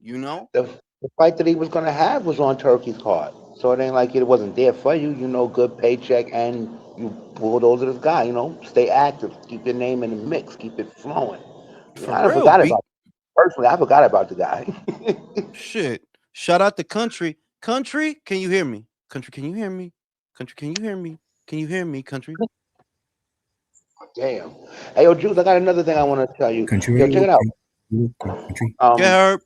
you know? The fight that he was going to have was on Turkey's card. So it ain't like it wasn't there for you. Good paycheck, and you bulldozer this guy. Stay active, keep your name in the mix, keep it flowing. For I real, forgot beat about personally. I forgot about the guy. shit. Shout out to Country. Country, can you hear me? Country, can you hear me? Country, can you hear me? Can you hear me, Country? Damn. Hey, yo, Juice, I got another thing I want to tell you. Country, Yo, check it out. country. Yeah,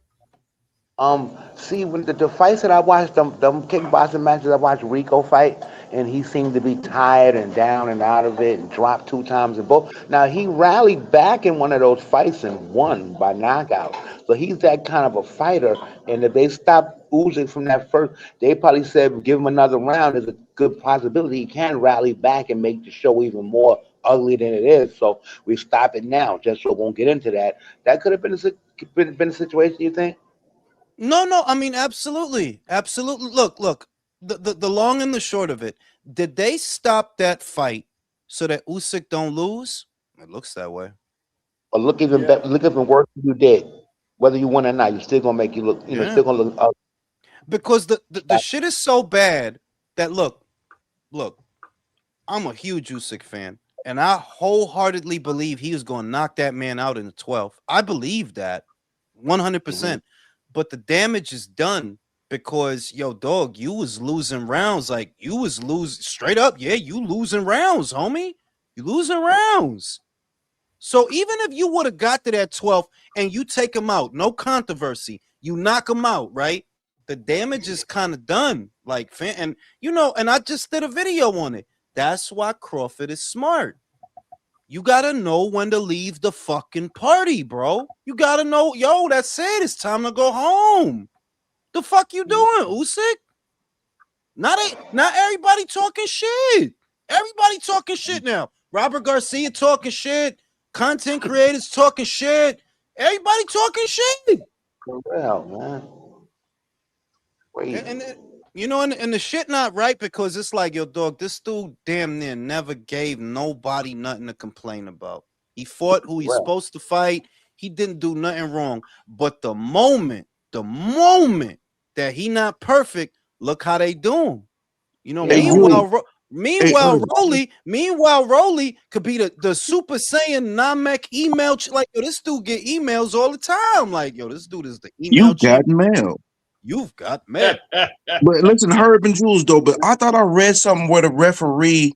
See, when the fights that I watched, them kickboxing matches, I watched Rico fight, and he seemed to be tired and down and out of it, and dropped 2 times in both. Now he rallied back in one of those fights and won by knockout. So he's that kind of a fighter. And if they stop oozing from that first, they probably said give him another round. There's a good possibility he can rally back and make the show even more ugly than it is. So we stop it now, just so we won't get into that. That could have been a situation, you think? No. I mean, absolutely. Absolutely. Look. The long and the short of it, did they stop that fight so that Usyk don't lose? It looks that way. Or look even Yeah. better, look even worse than you did. Whether you win or not, you're still gonna make you look, Yeah. still gonna look ugly. Because the shit is so bad that look, look, I'm a huge Usyk fan, and I wholeheartedly believe he was going to knock that man out in the 12th. I believe that 100%. But the damage is done because, yo, dog, you was losing rounds. Like, you was losing straight up. Yeah, you losing rounds, homie. You losing rounds. So even if you would have got to that 12th and you take him out, no controversy, you knock him out, right? The damage is kind of done. Like, and you know, and I just did a video on it. That's why Crawford is smart. You gotta know when to leave the fucking party, bro. You gotta know, yo, that's it. It's time to go home. The fuck you doing, Usyk? Not everybody talking shit. Everybody talking shit now. Robert Garcia talking shit. Content creators talking shit. Everybody talking shit. For real, man. Wait. And you know, and the shit not right because it's like, yo, dog, this dude damn near never gave nobody nothing to complain about. He fought who he's supposed to fight. He didn't do nothing wrong. But the moment that he not perfect, look how they do him. You know, meanwhile, Rolly could be the Super Saiyan Namek email. Like, yo, this dude get emails all the time. Like, yo, this dude is the email. You got mail. You've got mail. But listen, Herb and Jules, though, but I thought I read something where the referee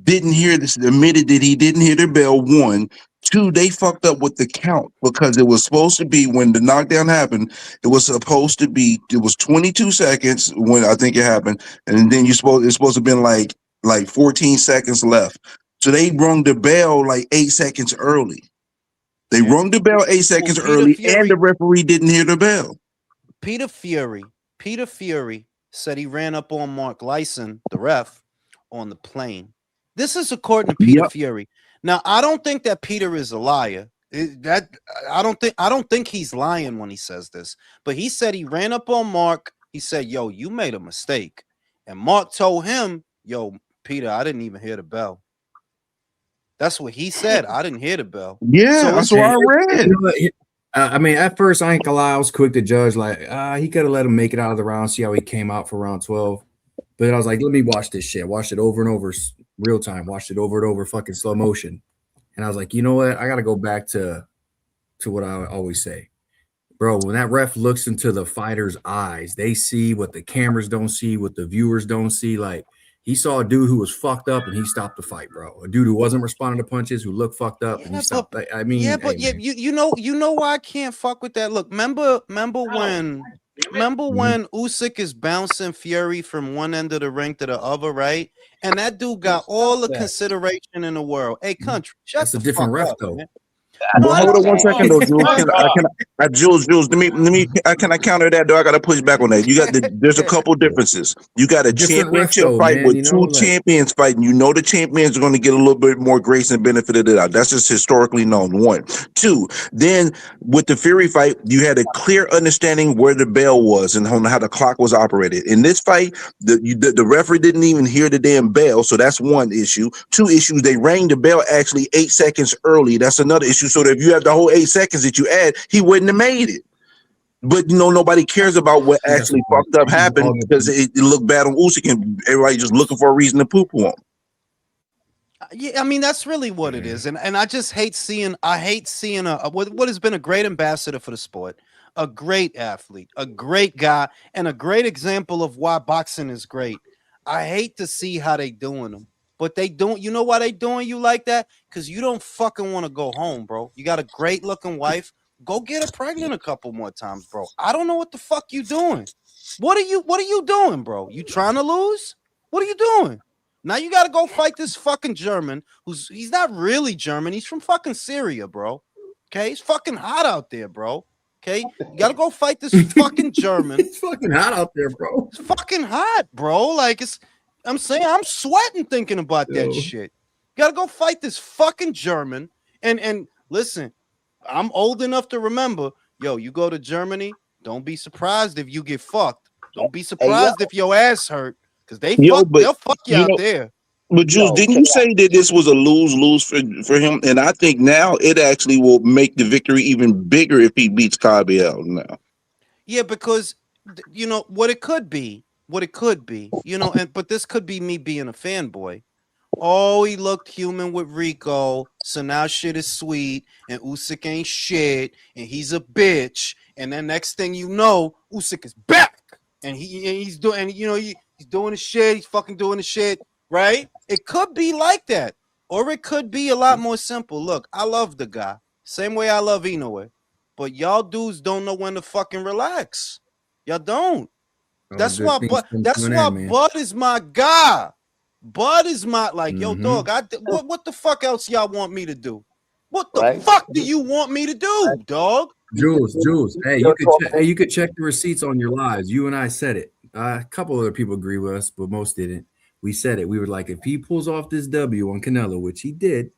didn't hear this, admitted that he didn't hear the bell. 1, 2, they fucked up with the count because it was supposed to be when the knockdown happened. It was 22 seconds when I think it happened, and then it's supposed to have been like 14 seconds left. So they rung the bell like 8 seconds early. They rung the bell 8 seconds early, and the referee didn't hear the bell. Peter Fury said he ran up on Mark Lyson, the ref, on the plane. This is according to Peter Fury. Now, I don't think that Peter is a liar. I don't think he's lying when he says this. But he said he ran up on Mark. He said, "Yo, you made a mistake," and Mark told him, "Yo, Peter, I didn't even hear the bell." That's what he said. I didn't hear the bell. Yeah, so that's what I read. I mean, at first, I ain't gonna lie, I was quick to judge. Like, he could have let him make it out of the round, see how he came out for round 12. But I was like, let me watch this shit. Watched it over and over, real time. Watched it over and over, fucking slow motion. And I was like, you know what? I got to go back to what I always say. Bro, when that ref looks into the fighter's eyes, they see what the cameras don't see, what the viewers don't see. Like, he saw a dude who was fucked up and he stopped the fight, bro. A dude who wasn't responding to punches, who looked fucked up and he stopped. I mean, you know why I can't fuck with that. Look, remember when Usyk is bouncing Fury from one end of the ring to the other, right? And that dude got all the consideration in the world. Hey, country, that's a different ref, though. Man. But hold on 1 second though, Jules. Jules, can I counter that though? I gotta push back on that. There's a couple differences. You got a championship fight with two champions fighting. You know the champions are going to get a little bit more grace and benefit of the doubt. That's just historically known. 1, 2. Then with the Fury fight, you had a clear understanding where the bell was and how the clock was operated. In this fight, the referee didn't even hear the damn bell, so that's one issue. 2 issues, they rang the bell actually 8 seconds early. That's another issue. So that if you have the whole 8 seconds that you add, he wouldn't have made it. But you know, nobody cares about what actually fucked up happened because it looked bad on Usyk and everybody just looking for a reason to poo-poo on. Yeah, I mean that's really what it is, and I just hate seeing. I hate seeing what has been a great ambassador for the sport, a great athlete, a great guy, and a great example of why boxing is great. I hate to see how they doing them. But they don't, you know why they doing you like that? Because you don't fucking want to go home, bro. You got a great looking wife. Go get her pregnant a couple more times, bro. I don't know what the fuck you doing. What are you doing, bro? You trying to lose? What are you doing? Now you got to go fight this fucking German he's not really German. He's from fucking Syria, bro. Okay. It's fucking hot out there, bro. Okay. You got to go fight this fucking German. It's fucking hot out there, bro. It's fucking hot, bro. Like I'm saying I'm sweating thinking about that shit. You gotta go fight this fucking German. And listen, I'm old enough to remember, yo, you go to Germany, don't be surprised if you get fucked. Don't be surprised if your ass hurt, because they'll fuck you out there. But Jules, didn't you say that this was a lose-lose for him? And I think now it actually will make the victory even bigger if he beats Kabiel now. Yeah, because you know what it could be what it could be, but this could be me being a fanboy. Oh, he looked human with Rico, so now shit is sweet, and Usyk ain't shit, and he's a bitch, and then next thing you know, Usyk is back, and he's doing, he's doing the shit, he's fucking doing the shit, right? It could be like that, or it could be a lot more simple. Look, I love the guy, same way I love Inoue, but y'all dudes don't know when to fucking relax. Y'all don't. That's why Bud is my guy. Bud is my yo, dog. What the fuck else y'all want me to do? What the fuck do you want me to do, dog? Jules. Hey, you could check the receipts on your lives. You and I said it. A couple other people agree with us, but most didn't. We said it. We were like, if he pulls off this W on Canelo, which he did,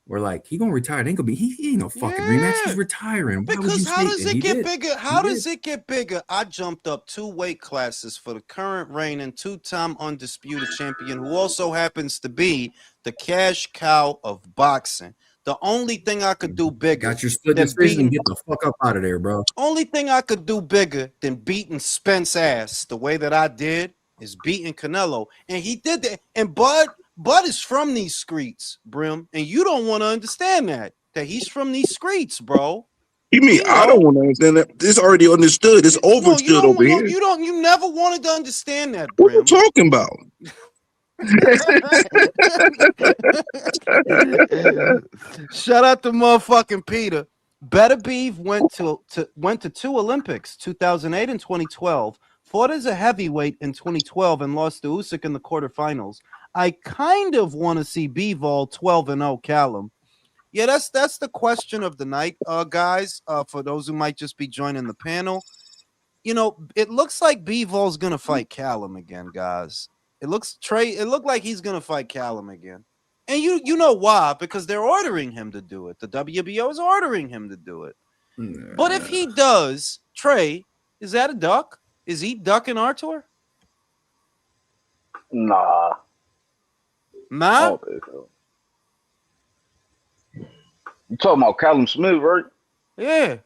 we're like, he gonna retire. It ain't gonna be. He ain't no fucking rematch. He's retiring. Because how does it get bigger? How does it get bigger? I jumped up 2 weight classes for the current reigning 2-time undisputed champion, who also happens to be the cash cow of boxing. The only thing I could do bigger. Got your split decision. Get the fuck up out of there, bro. Only thing I could do bigger than beating Spence ass the way that I did is beating Canelo, and he did that. And Bud is from these streets, Brim, and you don't want to understand that he's from these streets, bro. You mean I don't want to understand that? It's already understood. It's overstood over here. You never wanted to understand that, Brim. What are you talking about? Shout out to motherfucking Peter. Better Beef went to 2 Olympics, 2008 and 2012. Fought as a heavyweight in 2012 and lost to Usyk in the quarterfinals. I kind of want to see Bivol 12-0 Callum. Yeah, that's the question of the night, guys. For those who might just be joining the panel, it looks like Bivol's gonna fight Callum again, guys. It looked like he's gonna fight Callum again, and you know why? Because they're ordering him to do it. The WBO is ordering him to do it. But if he does, Trey, is that a duck? Is he ducking Artur? Nah. Nah? You talking about Callum Smith, right? Yeah.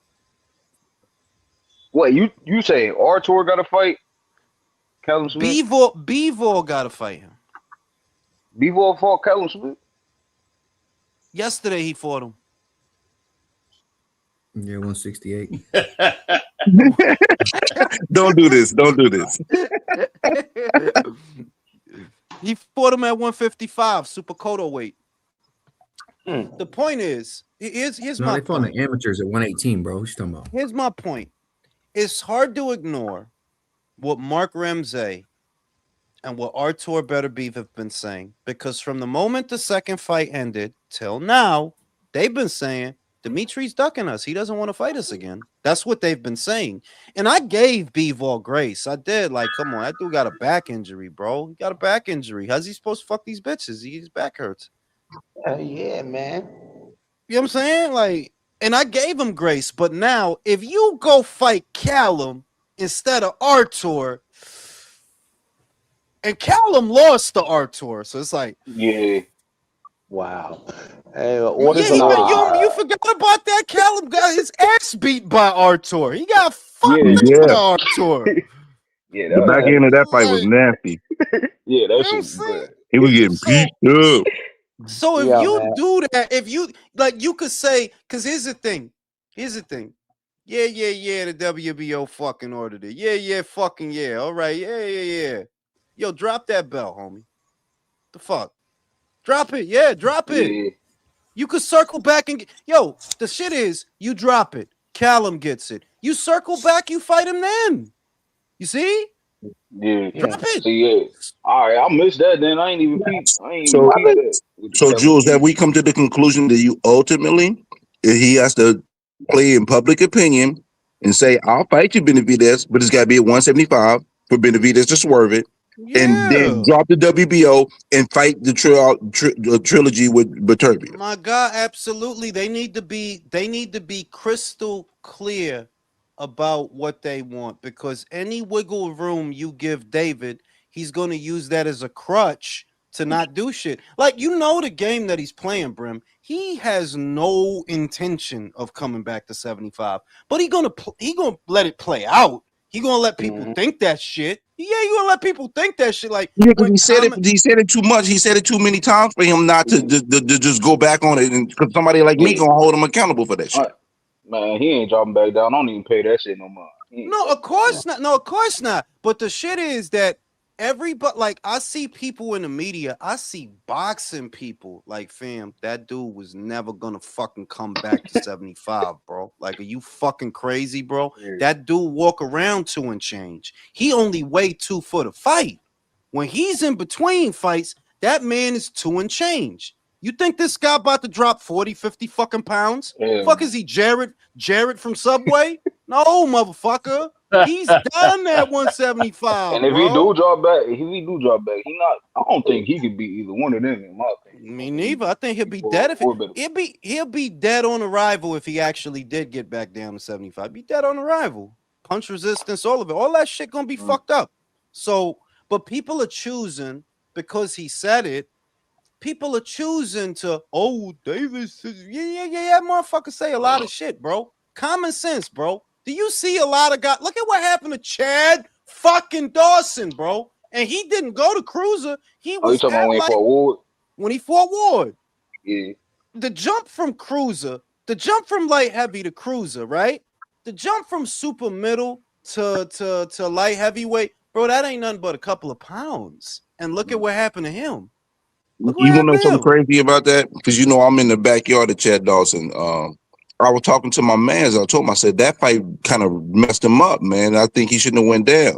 Wait, you say Artur got to fight Callum Smith? Bivol got to fight him. Bivol fought Callum Smith? Yesterday he fought him. Yeah, 168. Don't do this. Don't do this. He fought him at 155, super kodo weight. The point is, here's my they fought the amateurs at 118, bro. What you talking about? Here's my point. It's hard to ignore what Mark Ramsey and what Artur Better Beef have been saying, because from the moment the second fight ended till now, they've been saying Dimitri's ducking us. He doesn't want to fight us again. That's what they've been saying. And I gave Bivol grace. I did. Like, come on, that dude got a back injury, bro. He got a back injury. How's he supposed to fuck these bitches? His back hurts. Yeah, man. You know what I'm saying? Like, and I gave him grace. But now, if you go fight Callum instead of Artur, and Callum lost to Artur, so it's like, yeah. Wow. Hey, you forgot about that? Callum got his ass beat by Artur. He got fucked by Artur. Yeah, the back end of that fight was nasty. Yeah, that was good. He was getting beat up. So if you do that, if you you could say, because here's the thing. Yeah, the WBO fucking ordered it. Yeah, fucking yeah. All right, yeah. Yo, drop that bell, homie. The fuck? Drop it. Yeah, drop it. Yeah. You could circle back and the shit is, you drop it. Callum gets it. You circle back, you fight him then. You see? Yeah. Drop it. So, yeah. All right, I missed that then. I ain't even peep. So Jules, have we come to the conclusion that you ultimately, he has to play in public opinion and say, I'll fight you, Benavidez, but it's got to be at 175 for Benavidez to swerve it. Yeah. And then drop the WBO and fight the trilogy with Beterbiev. My God, absolutely. They need to be crystal clear about what they want, because any wiggle room you give David, he's going to use that as a crutch to not do shit. Like, the game that he's playing, Brim. He has no intention of coming back to 75, but he gonna let it play out. He gonna let people think that shit. Yeah, you gonna let people think that shit. Like Yeah, because when he said it. comment, He said it too much. He said it too many times for him not to just go back on it. And because somebody like me Yeah, gonna hold him accountable for that uh, shit. man, he ain't dropping back down. I don't even pay that shit no more. He ain't no, of dropping back down. course not. No, of course not. But the shit is that everybody, like, I see people in the media, I see boxing people like, fam, that dude was never gonna fucking come back to 75, bro. Like, are you fucking crazy, bro? Yeah. That dude walk around 2 and change. He only weighed 2 for the fight. When he's in between fights, that man is 2 and change. You think this guy about to drop 40, 50 fucking pounds? Fuck is he, Jared from Subway? No, motherfucker. He's done at 175, And if he do bro. drop back, he not. I don't think he could beat either one of them. In my opinion, I Me don't think he neither. I think he'll beat be four dead if or better. he'll be dead on arrival if he actually did get back down to 75. Be dead on arrival. Punch resistance, all of it. All that shit gonna be fucked up. So, but people are choosing because he said it. People are choosing to, oh, Davis, yeah, motherfucker say a lot of shit, bro. Common sense, bro. Do you see a lot of guys? Look at what happened to Chad fucking Dawson, bro. And he didn't go to Cruiser. He Oh, you was talking about at when he like fought Ward? when he fought Ward. Yeah. The jump from Cruiser, the jump from light heavy to Cruiser, right? The jump from super middle to light heavyweight, bro, that ain't nothing but a couple of pounds. And look at what happened to him. Look what You want to know happened to something him. crazy about that? Because you know I'm in the backyard of Chad Dawson. I was talking to my man. I told him, I said that fight kind of messed him up, man. I think he shouldn't have went down.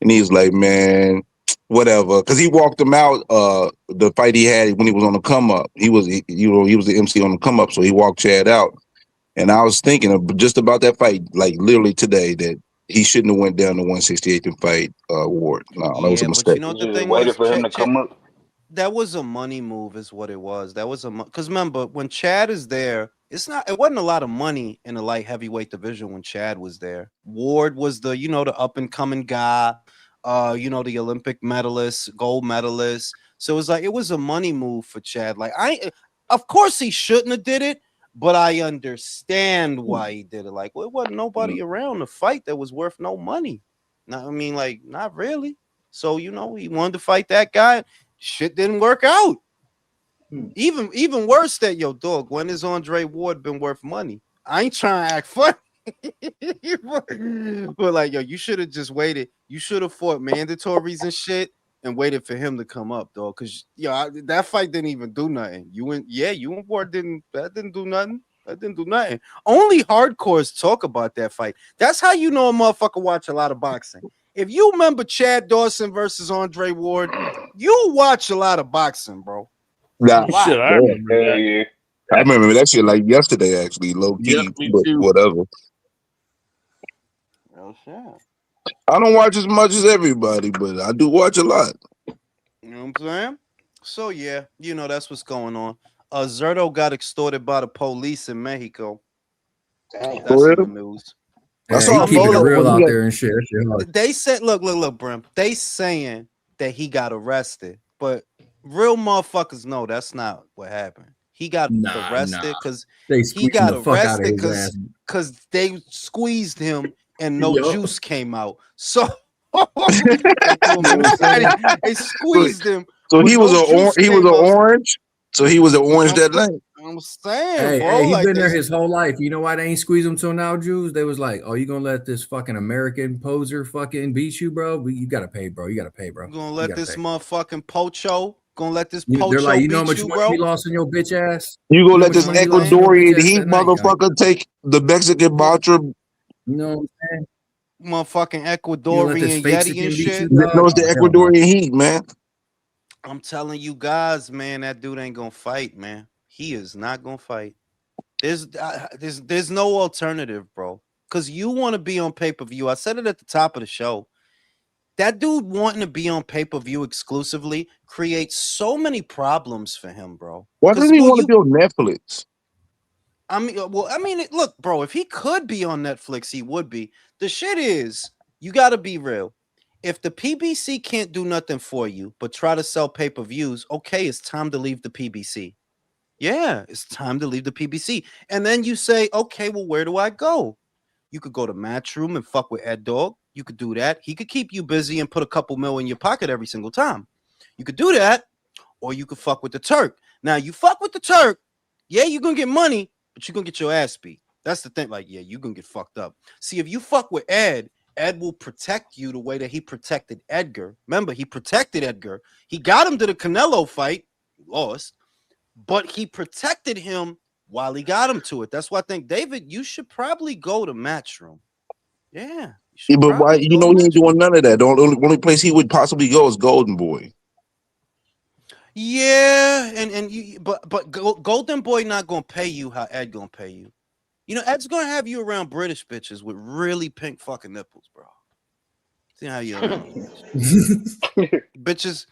And he was like, man, whatever. Because he walked him out. The fight he had when he was on the come up, he was the MC on the come up, so he walked Chad out. And I was thinking of just about that fight, like literally today, that he shouldn't have went down to 168 and fight Ward. No, that was a Yeah, but you mistake. know He what the just thing waited was? for him to come up. That was a money move, is what it was. That was because remember when Chad is there, it wasn't a lot of money in the light heavyweight division when Chad was there. Ward was the the up and coming guy, the Olympic medalist, gold medalist. So it was like it was a money move for Chad. Like of course he shouldn't have did it, but I understand why he did it. Like, well, it wasn't nobody around to fight that was worth no money. I mean, like, not really. So he wanted to fight that guy. Shit didn't work out. Even worse that dog. When has Andre Ward been worth money? I ain't trying to act funny. But like, you should have just waited. You should have fought mandatories and shit and waited for him to come up, dog. Cause that fight didn't even do nothing. You and Ward didn't do nothing. That didn't do nothing. Only hardcores talk about that fight. That's how you know a motherfucker watch a lot of boxing. If you remember Chad Dawson versus Andre Ward, you watch a lot of boxing, bro. A Nah, lot. Shit, I yeah. remember Hell that. yeah. I remember that shit like yesterday, actually, low Yep, key, me but too. whatever. Oh shit. I don't watch as much as everybody, but I do watch a lot. You know what I'm saying? So yeah, that's what's going on. Zerto got extorted by the police in Mexico. Damn. That's For in the real? news. I Yeah, saw he a keeping it photo real when he out got. there and shit. That shit hard. They said, look, Brim. They saying that he got arrested, but real motherfuckers know that's not what happened. He got Nah. arrested because They he squeezing got the fuck out of arrested his ass. because they squeezed him and no Yup. juice came out. So they threw him inside. They So, squeezed him, so but he was no a juice he was an came out. orange. So he was an orange that night. I'm saying, Hey, bro, he like been they. there his whole life. You know why they ain't squeeze him till now, Jews? They was like, "Oh, you gonna let this fucking American poser fucking beat you, bro? You gotta pay, bro. You gotta pay, bro. Gonna You let gotta this pay." motherfucking pocho They're like, you know how beat much you, money he bro? lost in your bitch ass. You You gonna know how let much this money he lost in your bitch Ecuadorian ass heat that night? motherfucker take the Mexican Yeah. mantra? You know what I'm saying? Motherfucking You gonna let this Ecuadorian fake Yeti and skin beat you, shit. dog? No, it's the Oh, hell no. Ecuadorian heat, man. I'm telling you guys, man, that dude ain't gonna fight, man. He is not gonna fight. There's no alternative, bro. Cause you want to be on pay-per-view. I said it at the top of the show. That dude wanting to be on pay-per-view exclusively creates so many problems for him, bro. Why Cause doesn't he want to be on Netflix? Look, bro, if he could be on Netflix, he would be. The shit is, you got to be real. If the PBC can't do nothing for you, but try to sell pay-per-views, okay, it's time to leave the PBC. Yeah, it's time to leave the PBC. And then you say, okay, well, where do I go? You could go to Matchroom and fuck with Ed Dog. You could do that. He could keep you busy and put a couple mil in your pocket every single time. You could do that, or you could fuck with the Turk. Now, you fuck with the Turk, yeah, you're going to get money, but you're going to get your ass beat. That's the thing. Like, yeah, you're going to get fucked up. See, if you fuck with Ed, Ed will protect you the way that he protected Edgar. Remember, he protected Edgar. He got him to the Canelo fight. He lost. But he protected him while he got him to it. That's why I think, David, you should probably go to Matchroom. Yeah. Yeah, but why? You know, he ain't doing none of that. The only place he would possibly go is Golden Boy. Yeah, and you, but Golden Boy not gonna pay you how Ed gonna pay you. You know, Ed's gonna have you around British bitches with really pink fucking nipples, bro. See how you bitches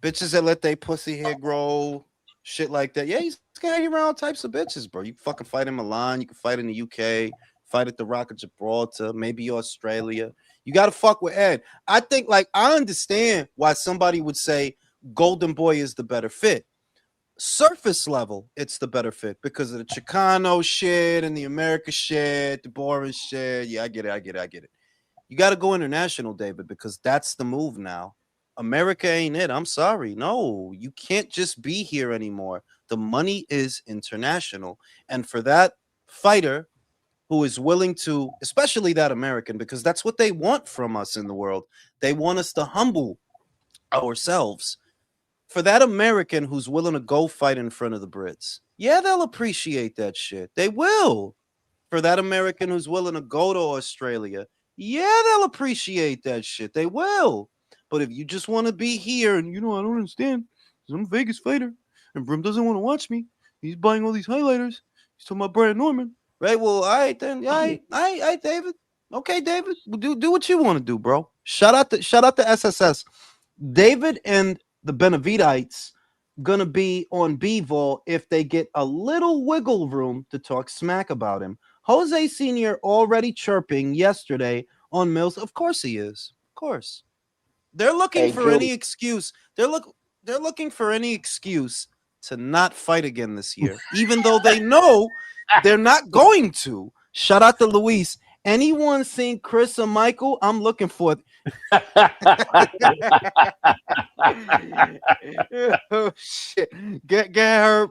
that let their pussy hair grow, shit like that. Yeah, he's gonna have you around all types of bitches, bro. You fucking fight in Milan, you can fight in the UK, fight at the Rock of Gibraltar, maybe Australia. You gotta fuck with Ed. I think, like, I understand why somebody would say Golden Boy is the better fit. Surface level, it's the better fit because of the Chicano shit and the America shit, the boring shit. Yeah, I get it. You got to go international, David, because that's the move now. America ain't it. I'm sorry. No, you can't just be here anymore. The money is international. And for that fighter who is willing to, especially that American, because that's what they want from us in the world. They want us to humble ourselves. For that American who's willing to go fight in front of the Brits, yeah, they'll appreciate that shit. They will. For that American who's willing to go to Australia, yeah, they'll appreciate that shit. They will. But if you just want to be here and, I don't understand, because I'm a Vegas fighter and Brim doesn't want to watch me, he's buying all these highlighters. He's talking about Brian Norman, right? Well, all right, then. All right, David. Okay, David. Do what you want to do, bro. Shout out to SSS. David and the Benavidites gonna be on B-Vol if they get a little wiggle room to talk smack about him. Jose Sr. already chirping yesterday on Mills. Of course he is. Of course. They're looking for any excuse. They're looking for any excuse to not fight again this year, even though they know they're not going to. Shout out to Luis. Anyone seen Chris or Michael? I'm looking for oh shit. Get her.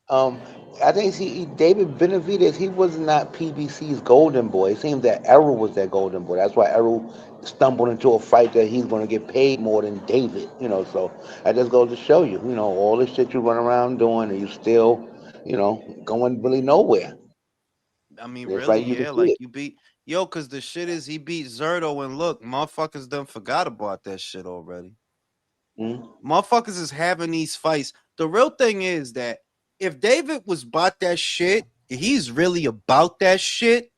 I think David Benavidez, he was not PBC's golden boy. It seems that Errol was their golden boy. That's why Errol stumbled into a fight that he's going to get paid more than David. So that just goes to show you, all the shit you run around doing, and you still, going really nowhere. I mean, really, yeah, like you beat. Yo, because the shit is he beat Zerto, and look, motherfuckers done forgot about that shit already. Motherfuckers is having these fights. The real thing is that if David was about that shit, he's really about that shit.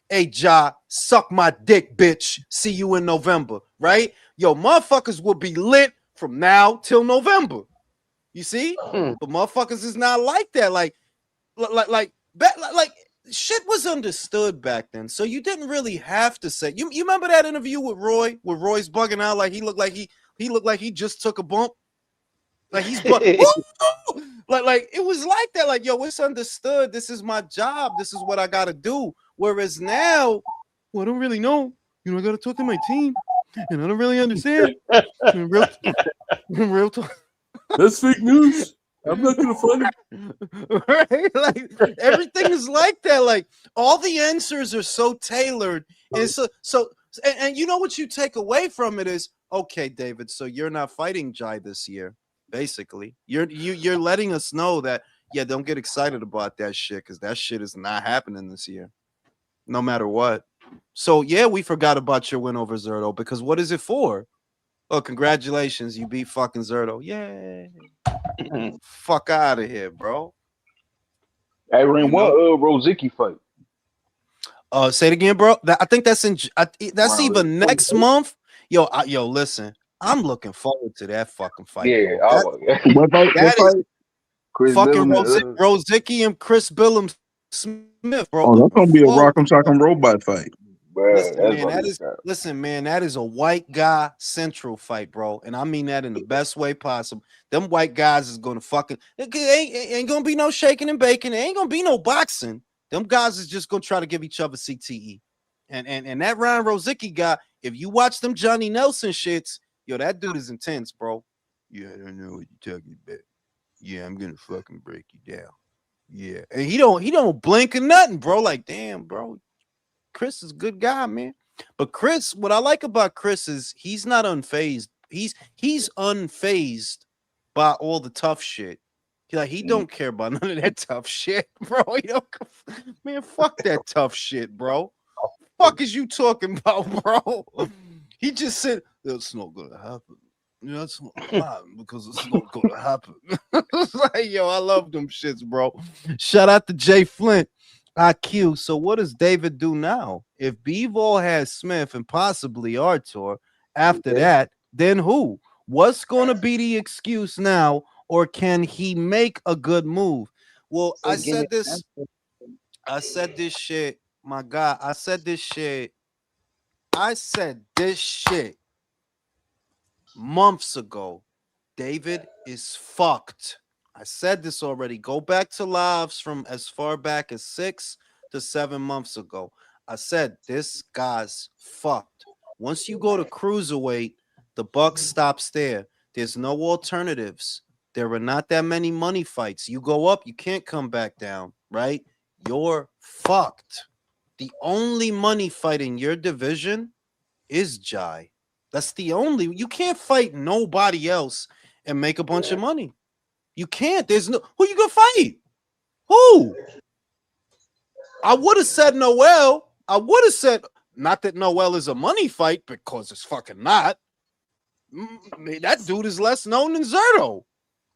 Hey, Ja, suck my dick, bitch. See you in November, right? Yo, motherfuckers will be lit from now till November. You see? But motherfuckers is not like that. Like shit was understood back then, so you didn't really have to say. You remember that interview with Roy, where Roy's bugging out like he looked like he just took a bump, like he's like it was like that. Like, yo, it's understood. This is my job. This is what I gotta do. Whereas now, well, I don't really know. I gotta talk to my team, and I don't really understand. real talk. That's fake news. I'm not gonna find it. Right? Like everything is like that. Like all the answers are so tailored, and and you know what you take away from it is, okay, David, so you're not fighting Jai this year. Basically, you're letting us know that, yeah, don't get excited about that shit, because that shit is not happening this year, no matter what. So yeah, we forgot about your win over Zerto, because what is it for? Oh, congratulations, you beat fucking Zerto. Yay. Fuck out of here, bro. Hey, Ren, what Rozicki fight? Say it again, bro. I think that's that's either next month. Yo, listen. I'm looking forward to that fucking fight. Yeah, that is Chris fucking Rozicki and Chris Billum Smith, bro. Oh, that's gonna be a rock'em sock'em robot fight. Listen, man, that is a white guy central fight, bro, and I mean that in the best way possible. Them white guys is gonna fucking ain't gonna be no shaking and baking. It ain't gonna be no boxing. Them guys is just gonna try to give each other CTE. And that Ryan Rosicki guy, if you watch them Johnny Nelson shits, yo, that dude is intense, bro. Yeah, I don't know what you're talking about. Yeah, I'm gonna fucking break you down. Yeah, and he don't blink or nothing, bro. Like, damn, bro, Chris is a good guy, man. But Chris, what I like about Chris is he's not unfazed. He's unfazed by all the tough shit. He don't care about none of that tough shit, bro. He don't, man, fuck that tough shit, bro. Fuck is you talking about, bro? He just said it's not gonna happen. Yeah, that's not because it's not gonna happen. It's like, yo, I love them shits, bro. Shout out to Jay Flint. IQ. So what does David do now? If Bivol has Smith and possibly Artur, after that, then who? What's going to be the excuse now, or can he make a good move? Well, I said this shit. My God, I said this shit months ago. David is fucked. I said this already. Go back to lives from as far back as 6 to 7 months ago. I said this guy's fucked. Once you go to cruiserweight, the buck stops there. There's no alternatives. There are not that many money fights. You go up, you can't come back down, right? You're fucked. The only money fight in your division is Jai. That's the only. You can't fight nobody else and make a bunch of money. You can't. There's no. Who you gonna fight? Who? I would have said Noel. I would have said not that Noel is a money fight because it's fucking not. That dude is less known than Zerto,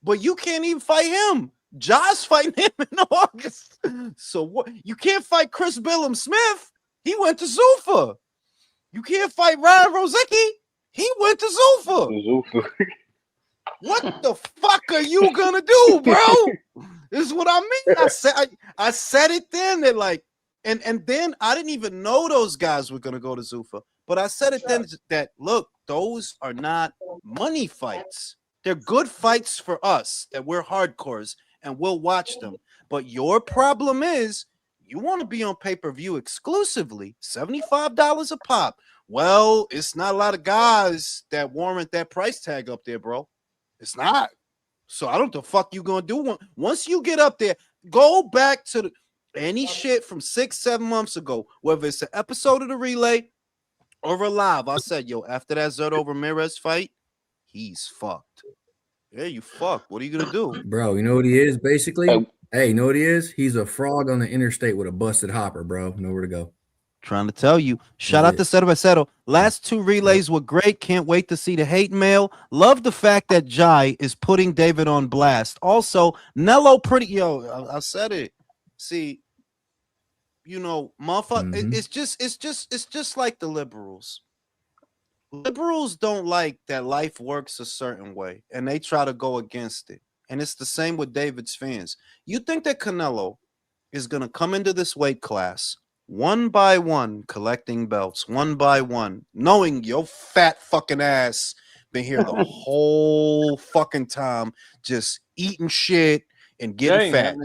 but you can't even fight him. Josh fighting him in August. So what? You can't fight Chris Billum Smith. He went to Zuffa. You can't fight Ryan Rosicki. He went to Zuffa. What the fuck are you gonna do, bro? This is what I mean. I said it then that like, and then I didn't even know those guys were gonna go to Zuffa, but I said it then that look, those are not money fights. They're good fights for us that we're hardcores and we'll watch them. But your problem is you want to be on pay-per-view exclusively, $75 a pop. Well, it's not a lot of guys that warrant that price tag up there, bro. It's not. So I don't know the fuck you gonna do. Once you get up there, go back to any shit from 6-7 months ago, whether it's an episode of the Relay or a live. I said, yo, after that Zerto Ramirez fight, he's fucked. Yeah, you fucked. What are you gonna do? Bro, you know what he is basically? Hey, you know what he is? He's a frog on the interstate with a busted hopper, bro. Nowhere to go. Trying to tell you. Shout out to Cervecero. Last 2 relays were great. Can't wait to see the hate mail. Love the fact that Jai is putting David on blast. Also, Nello pretty I said it. See, you know, motherfucker, it's just like the liberals. Liberals don't like that life works a certain way, and they try to go against it. And it's the same with David's fans. You think that Canelo is gonna come into this weight class one by one, collecting belts, one by one, knowing your fat fucking ass been here the whole fucking time, just eating shit and getting fat,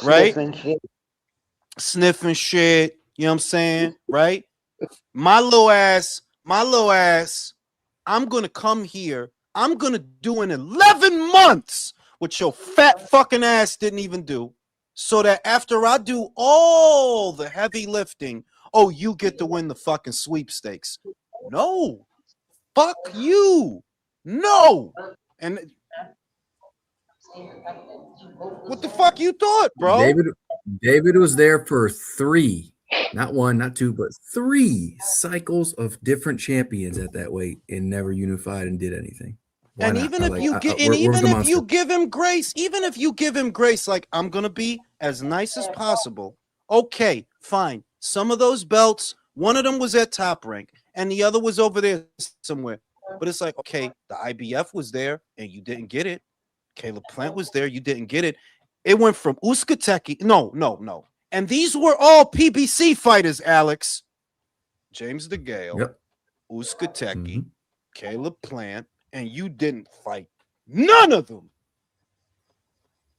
right? Sniffing shit, you know what I'm saying, right? My little ass, I'm gonna come here. I'm gonna do in 11 months what your fat fucking ass didn't even do. So that after I do all the heavy lifting, oh, you get to win the fucking sweepstakes. No. Fuck you. No. And what the fuck you thought, bro? David was there for 3, not 1, not 2, but 3 cycles of different champions at that weight and never unified and did anything. Why and not? even if you get, and even if you give him grace, like I'm gonna be as nice as possible. Okay, fine. Some of those belts, one of them was at Top Rank, and the other was over there somewhere. But it's like, okay, the IBF was there, and you didn't get it. Caleb Plant was there, you didn't get it. It went from Uskateki. No. And these were all PBC fighters, Alex. James DeGale, Uskateki, Caleb Plant. And you didn't fight none of them.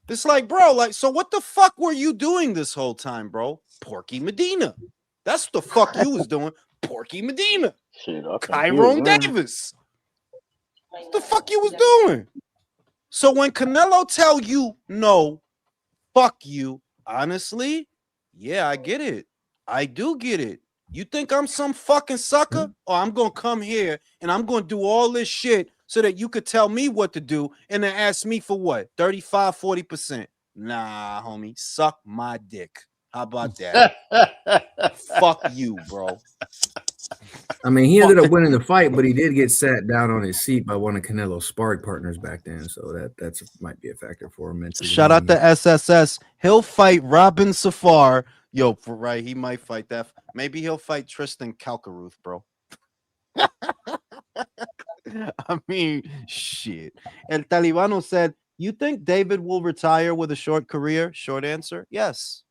It's like, bro, like, so what the fuck were you doing this whole time, bro? Porky Medina. That's the fuck you was doing. Porky Medina, Shit, I think Tyrone man. Davis. What the fuck you was doing? So when Canelo tell you no, fuck you, honestly, yeah, I get it. I do get it. You think I'm some fucking sucker? Or I'm gonna come here and I'm gonna do all this shit so that you could tell me what to do and then ask me for what? 35, 40%. Nah, homie, suck my dick. How about that? Fuck you, bro. I mean, he ended up winning the fight, but he did get sat down on his seat by one of Canelo's sparring partners back then. So that's might be a factor for him mentally. Shout out to SSS. He'll fight Robin Safar. Yo, for right, he might fight that. Maybe he'll fight Tristan Kalkaruth, bro. I mean, shit. El Talibano said, you think David will retire with a short career? Short answer, yes.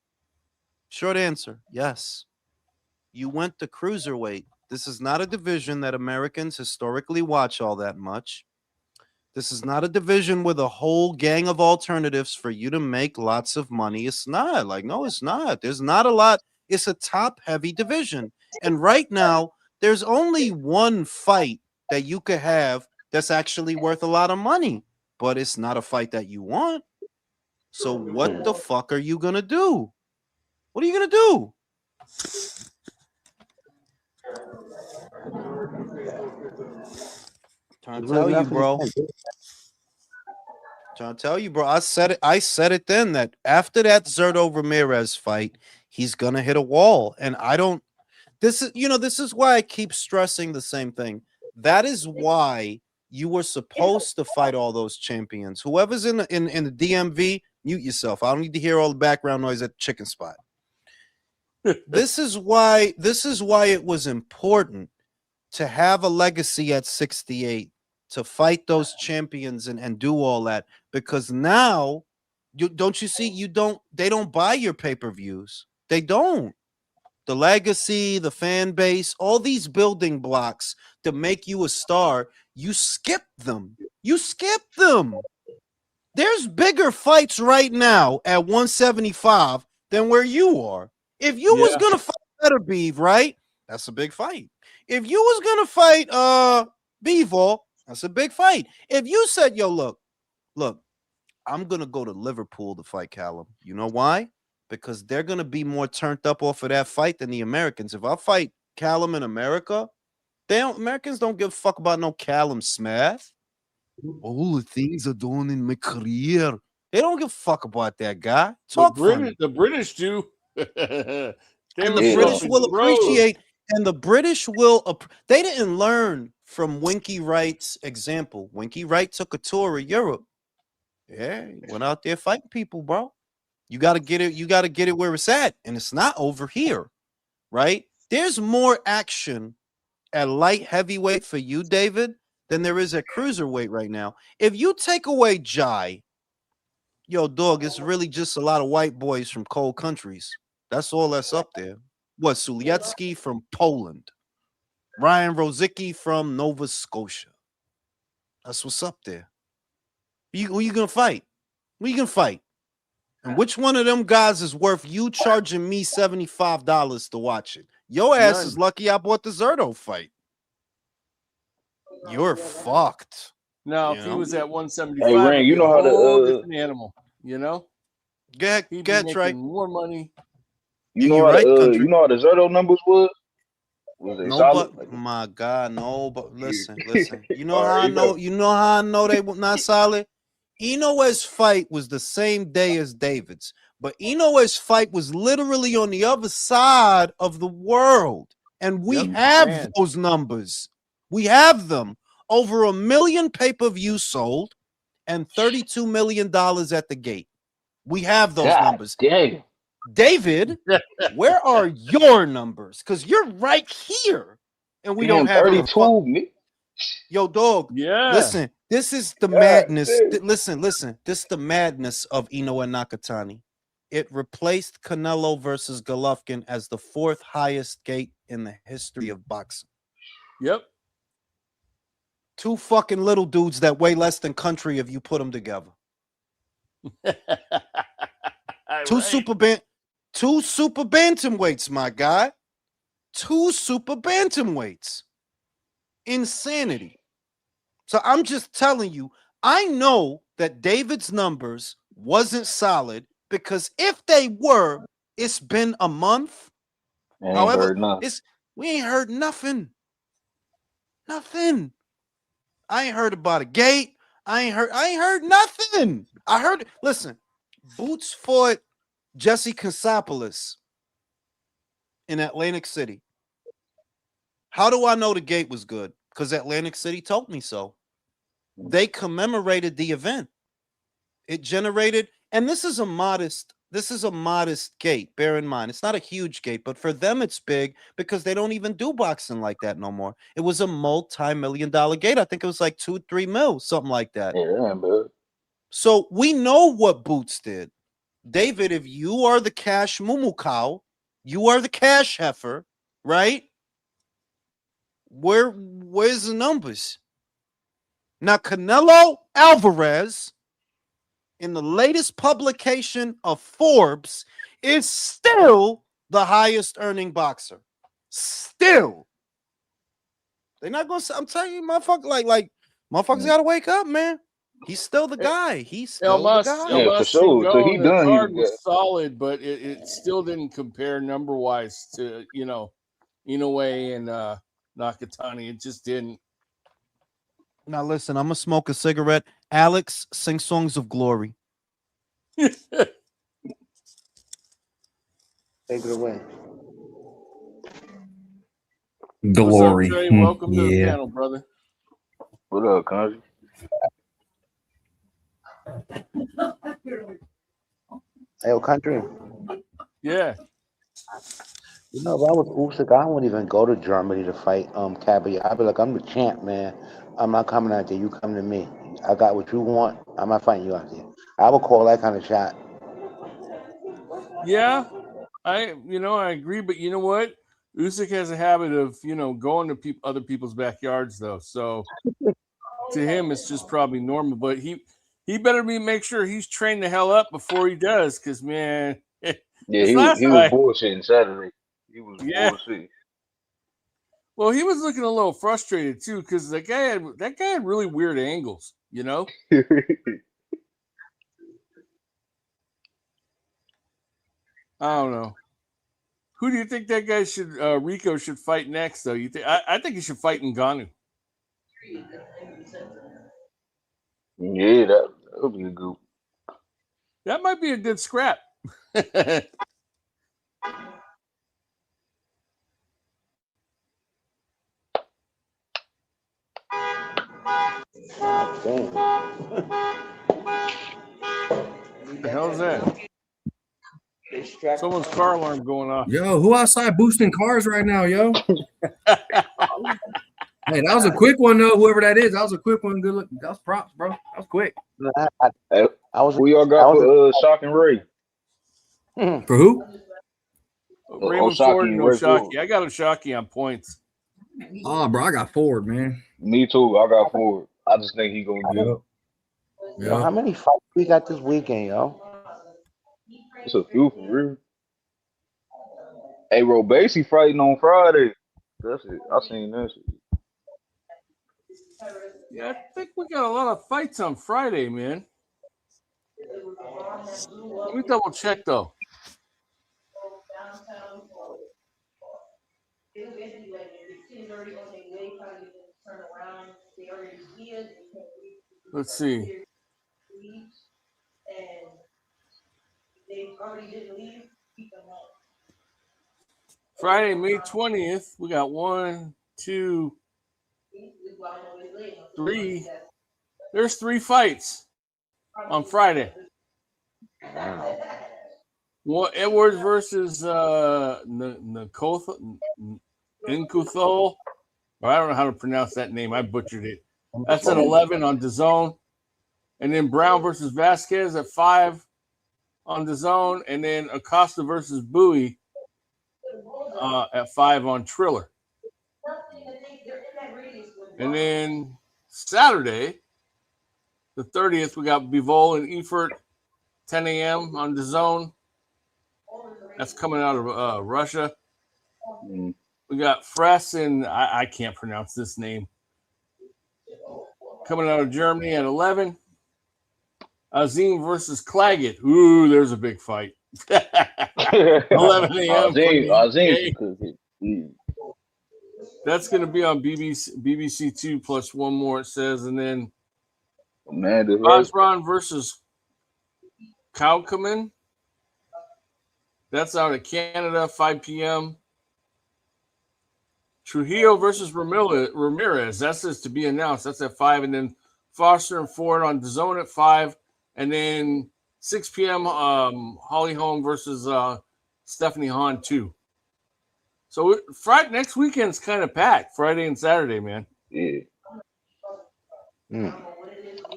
Short answer, yes. You went to cruiserweight. This is not a division that Americans historically watch all that much. This is not a division with a whole gang of alternatives for you to make lots of money. It's not. Like, no, it's not. There's not a lot. It's a top-heavy division. And right now, there's only one fight that you could have that's actually worth a lot of money. But it's not a fight that you want. So what the fuck are you going to do? What are you going to do? Trying to tell you, bro. Trying to tell you, bro. I said it then that after that Zerto Ramirez fight, he's gonna hit a wall. And I don't. This is why I keep stressing the same thing. That is why you were supposed to fight all those champions. Whoever's in the DMV, mute yourself. I don't need to hear all the background noise at the chicken spot. This is why it was important to have a legacy at 68, to fight those champions and do all that, because now they don't buy your pay-per-views. They don't. The legacy, the fan base, all these building blocks to make you a star, you skip them. There's bigger fights right now at 175 than where you are. If you was gonna fight Better Beef, right? That's a big fight. If you was gonna fight Bivol, that's a big fight. If you said, yo, look, I'm gonna go to Liverpool to fight Callum. You know why? Because they're gonna be more turned up off of that fight than the Americans. If I fight Callum in America, Americans don't give a fuck about no Callum Smith. All the things I'm doing in my career. They don't give a fuck about that guy. Talk funny. The British do. And the British will appreciate, and the British will. They didn't learn from Winky Wright's example. Winky Wright took a tour of Europe. Yeah, he went out there fighting people, bro. You got to get it. You got to get it where it's at, and it's not over here, right? There's more action at light heavyweight for you, David, than there is at cruiserweight right now. If you take away Jai, yo, dog, it's really just a lot of white boys from cold countries. That's all that's up there. What, Suliecki from Poland, Ryan Rosicki from Nova Scotia. That's what's up there. Who you gonna fight? Who you gonna fight? And which one of them guys is worth you charging me $75 to watch it? Your ass is lucky I bought the Zerto fight. You're fucked. Now, if he was at 175, hey, Rang, you know how to different animal, you know? Get Trey. More money. You know how the Zerto numbers was? Was they solid? But my God, no. But listen. You know how I know? You know how I know they were not solid? Inoue fight was the same day as David's, but Inoue's fight was literally on the other side of the world, and we have those numbers. We have them. Over 1 million pay-per-views sold, and $32 million at the gate. We have those numbers. Dang. David, where are your numbers? Because you're right here, and we don't have 32. Yo, dog. Yeah. Listen, this is the madness. Listen. This is the madness of Inoue Nakatani. It replaced Canelo versus Golovkin as the 4th highest gate in the history of boxing. Yep. 2 fucking little dudes that weigh less than country if you put them together. Two super bantamweights, my guy. 2 super bantamweights. Insanity. So I'm just telling you, I know that David's numbers wasn't solid because if they were, it's been a month. I ain't However, heard nothing. we ain't heard nothing. Nothing. I ain't heard about a gate. I ain't heard nothing. I heard, listen, Boots fought Jesse Kansopoulos in Atlantic City. How do I know the gate was good? Because Atlantic City told me so. They commemorated the event. It generated, and this is a modest gate. Bear in mind, it's not a huge gate, but for them it's big because they don't even do boxing like that no more. It was a multi-million-dollar gate. I think it was like 2-3 mil, something like that. Yeah, that ain't bad. So we know what Boots did. David, if you are the cash mumu cow, you are the cash heifer, right? Where's the numbers? Now, Canelo Alvarez, in the latest publication of Forbes, is still the highest earning boxer. Still. They're not gonna say, I'm telling you, motherfucker, like motherfuckers gotta wake up, man. He's still the guy. He's still the guy. Yeah, for sure. So he the done. card He was solid, but it still didn't compare number wise to Inoue and Nakatani. It just didn't. Now listen, I'm gonna smoke a cigarette. Alex, sing songs of glory. Take it away. Glory. What's up, Trey? Welcome to the Yeah. panel, brother. What up, country? Hey, country. Yeah. You know, if I was Usyk, I wouldn't even go to Germany to fight Caviar. I'd be like, I'm the champ, man. I'm not coming out there. You come to me. I got what you want. I'm not fighting you out there. I would call that kind of shot. Yeah. I agree, but you know what? Usyk has a habit of, going to other people's backyards though. So to him it's just probably normal, but he better make sure he's trained the hell up before he does, because man, Yeah, this he last was fight, bullshitting Saturday. He was bullshitting. Well, he was looking a little frustrated too, because that guy had really weird angles, I don't know. Who do you think that guy Rico should fight next, though? I think he should fight Ngannou. Yeah, that would be a good. That might be a good scrap. Damn. What the hell is that? Someone's car alarm going off. Yo, who outside boosting cars right now, yo? Hey, that was a quick one, though. Whoever that is, that was a quick one. Good look. That was props, bro. That was quick. Who y'all got for Shock and Ray? For who? Raymond Ford and Oshaki. I got Oshaki on points. Oh, bro, I got Ford, man. Me too. I got Ford. I just think he gonna get it. Yo, how many fights we got this weekend, yo? It's a few for real. Hey, Robesi fighting on Friday. That's it. I seen that shit. Yeah, I think we got a lot of fights on Friday, man. Let me double check though. Let's see. Friday, May 20th, we got 1, 2, 3. There's 3 fights on Friday. One, Edwards versus Nkuthol. I don't know how to pronounce that name. I butchered it. That's at 11 on DAZN. And then Brown versus Vasquez at 5 on DAZN. And then Acosta versus Bowie at 5 on Triller. And then Saturday, the 30th, we got Bivol and Efert, 10 a.m. on DAZN. That's coming out of Russia. We We got Fress and I can't pronounce this name. Coming out of Germany at 11. Azim versus Claggett. Ooh, there's a big fight. 11 a.m. That's going to be on BBC 2 plus one more, it says. And then Osron versus Kaukoman. That's out of Canada, 5 p.m. Trujillo versus Ramirez. That's to be announced. That's at 5. And then Foster and Ford on DAZN at 5. And then 6 p.m. Holly Holm versus Stephanie Hahn 2. So Friday next weekend's kind of packed. Friday and Saturday, man. Yeah.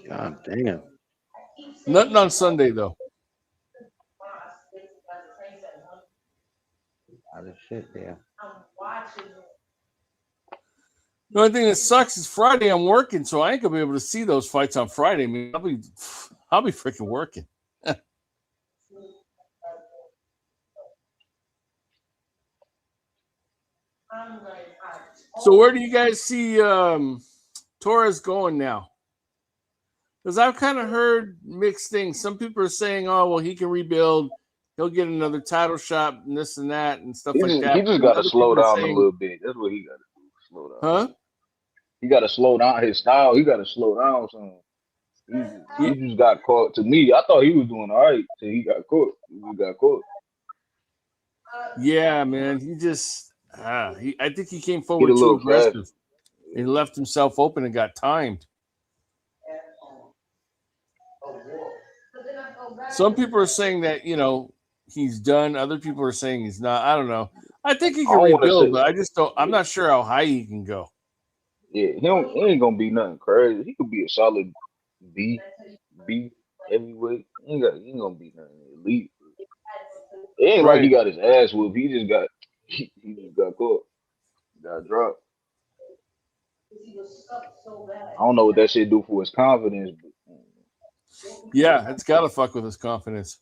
God damn. Nothing on Sunday though. Other shit there. The only thing that sucks is Friday I'm working, so I ain't gonna be able to see those fights on Friday. I mean, I'll be freaking working. So where do you guys see Torres going now? Because I've kind of heard mixed things. Some people are saying, "Oh, well, he can rebuild. He'll get another title shot and this and that and stuff like that." He just got to slow down a little bit. That's what he got to do. Slow down. Huh? He got to slow down his style. He got to slow down some. He just got caught. To me, I thought he was doing all right till he got caught. Yeah, man. He just, I think he came forward too aggressive. He left himself open and got timed. Some people are saying that, he's done. Other people are saying he's not. I don't know. I think he can rebuild, but I just don't. I'm not sure how high he can go. Yeah, he ain't gonna be nothing crazy. He could be a solid B heavyweight. He ain't gonna be nothing elite. It ain't like he got his ass whooped. He just got caught. Got dropped. I don't know what that shit do for his confidence. But, yeah, it's gotta fuck with his confidence.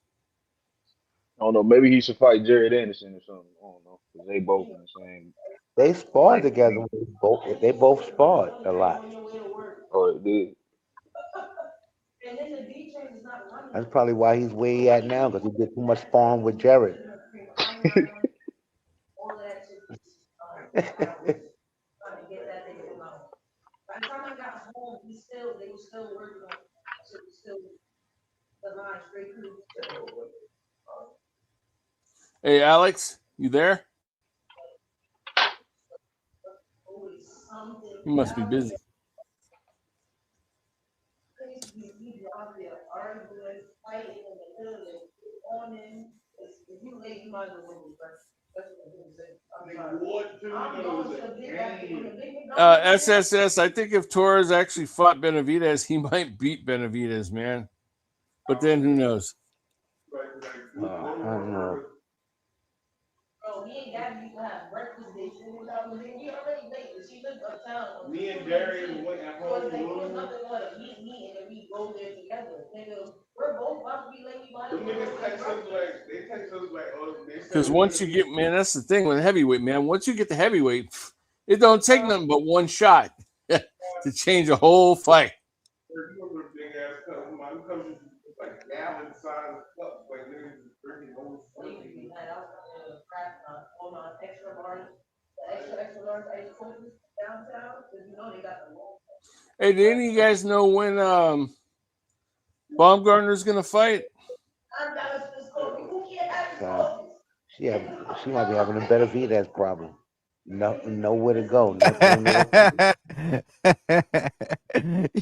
I don't know. Maybe he should fight Jared Anderson or something. I don't know. Because they both in the same. They sparred together. They both sparred a lot. Oh, it did. That's probably why he's where he at now, because he did too much sparring with Jared. Hey, Alex, you there? You must be busy. SSS, I think if Torres actually fought Benavidez, he might beat Benavidez, man. But then who knows? I don't know. Me and Darius went at home. Because once you get, man, that's the thing with heavyweight, man. Once you get the heavyweight, it don't take nothing but one shot to change a whole fight. Hey, did any of you guys know when Baumgartner's gonna fight? She might be having a better Benavidez problem. Nowhere to go.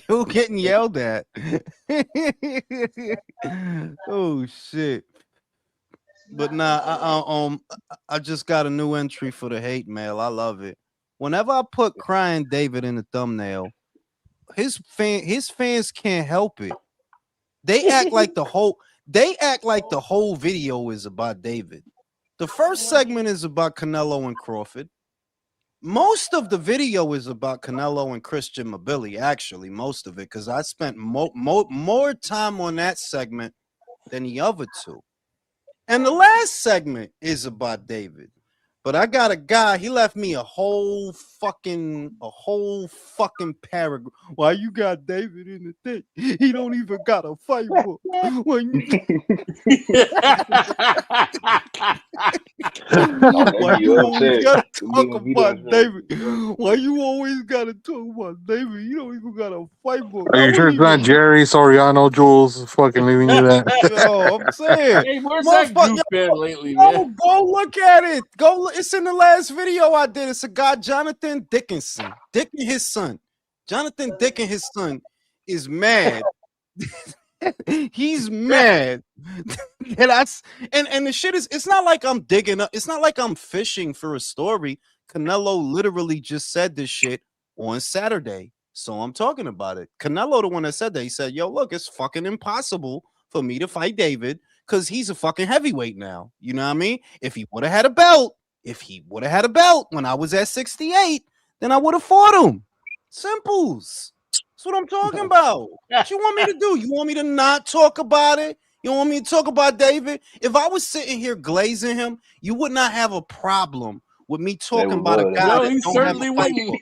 You getting yelled at? Oh shit! But nah, I just got a new entry for the hate mail. I love it. Whenever I put crying David in the thumbnail, his fans can't help it. They act like the whole video is about David. The first segment is about Canelo and Crawford. Most of the video is about Canelo and Christian Mabili, actually, most of it, because I spent more time on that segment than the other two. And the last segment is about David. But I got a guy, he left me a whole fucking paragraph. Why you got David in the thing? He don't even got a fight book. When you, why you always gotta talk about David? Why you always gotta talk about David? You don't even got a fight book. Are you sure it's not Jerry Soriano Jules fucking leaving you that? Yo, I'm saying. Hey, where's that goof been lately, man? Go look at it. It's in the last video I did. It's a guy, Jonathan Dickinson. Dick and his son. Jonathan Dick and his son is mad. He's mad that and the shit is, it's not like I'm digging up, it's not like I'm fishing for a story. Canelo literally just said this shit on Saturday, so I'm talking about it. Canelo, the one that said that, he said, yo, look, it's fucking impossible for me to fight David because he's a fucking heavyweight now. You know what I mean? If he would have had a belt, when I was at 68, then I would have fought him. Simples. That's what I'm talking about. What you want me to do? You want me to not talk about it? You want me to talk about David? If I was sitting here glazing him, you would not have a problem with me talking about a guy. No, that he don't certainly have a fight wouldn't. book.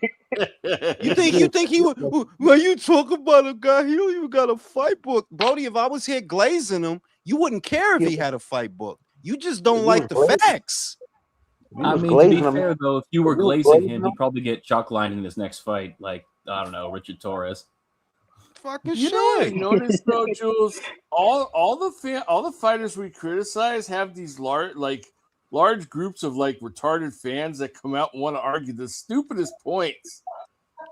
You think he would? When you talk about a guy, he don't even got a fight book, Brody. If I was here glazing him, you wouldn't care if he had a fight book. You just don't like the facts. I mean, to be fair though, if you were glazing him, he'd probably get chalk lined in his next fight. Like, I don't know, Richard Torres. Fucking you shit. know what I noticed though, Jules? All the fighters we criticize have these large groups of like retarded fans that come out and want to argue the stupidest points.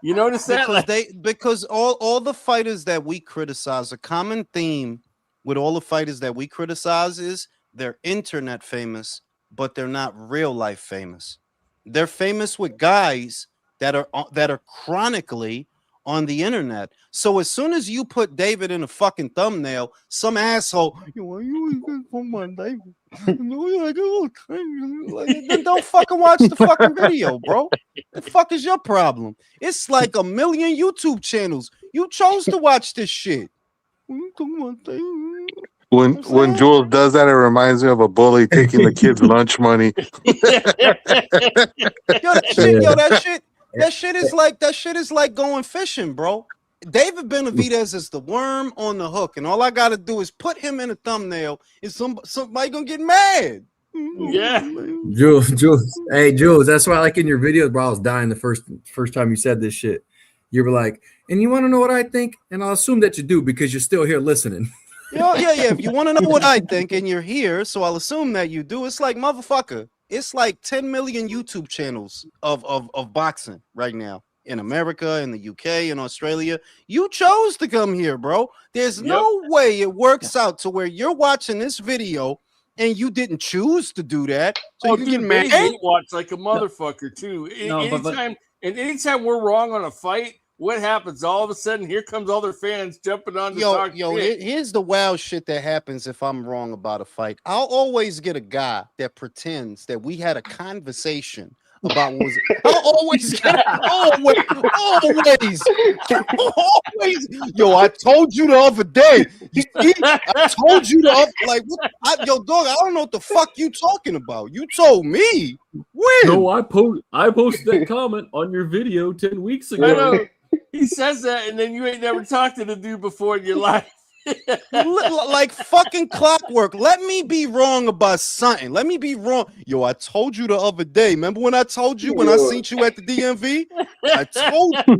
You notice that? Because all the fighters that we criticize, a common theme with all the fighters that we criticize is they're internet famous, but they're not real life famous. They're famous with guys that are chronically on the internet. So as soon as you put David in a fucking thumbnail, some asshole, you David. Then don't fucking watch the fucking video, bro. The fuck is your problem? It's like a million YouTube channels. You chose to watch this shit. When Jules does that, it reminds me of a bully taking the kids' lunch money. That shit is like going fishing, bro. David Benavidez is the worm on the hook, and all I gotta do is put him in a thumbnail, and somebody gonna get mad. Yeah, Jules. Hey, Jules. That's why, like in your videos, bro, I was dying the first time you said this shit. You were like, and you want to know what I think, and I'll assume that you do because you're still here listening. Yeah. If you want to know what I think, and you're here, so I'll assume that you do. It's like, motherfucker. It's like 10 million YouTube channels of boxing right now in America, in the UK, in Australia. You chose to come here, bro. There's no way it works out to where you're watching this video and you didn't choose to do that. So you get mad. They watch like a motherfucker too. Anytime we're wrong on a fight, what happens? All of a sudden, here comes all their fans jumping on to talk shit. Here's the wild shit that happens if I'm wrong about a fight. I'll always get a guy that pretends that we had a conversation about what was it. I'll always get always. Yo, I told you the other day. You see, I told you the other, yo, dog, I don't know what the fuck you talking about. You told me. When? No, I posted that comment on your video 10 weeks ago. I know. He says that, and then you ain't never talked to the dude before in your life. Like fucking clockwork. Let me be wrong about something. Let me be wrong. Yo, I told you the other day. Remember when I told you when I seen you at the DMV? I told you.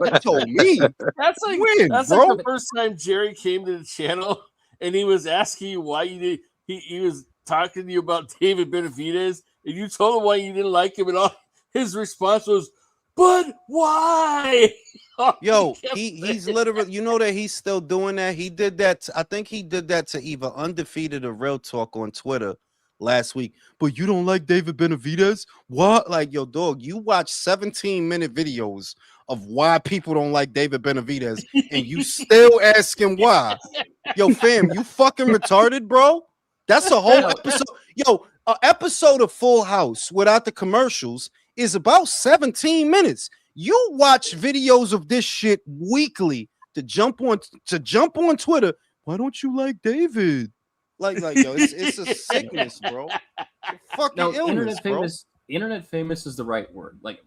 You told me. That's like the first time Jerry came to the channel and he was asking you why you did. He was talking to you about David Benavidez, and you told him why you didn't like him, and all his response was, "But why?" Yo, he's literally, you know that he's still doing that. He did that. I think he did that to either Undefeated or Real Talk on Twitter last week. But you don't like David Benavidez? What? Like, yo, dog, you watch 17-minute videos of why people don't like David Benavidez, and you still asking why? Yo, fam, you fucking retarded, bro. That's a whole episode. Yo, an episode of Full House without the commercials is about 17 minutes. You watch videos of this shit weekly to jump on Twitter. Why don't you like David? Like yo, it's a sickness, bro. It's a fucking No, illness, bro. Internet famous is the right word. Like,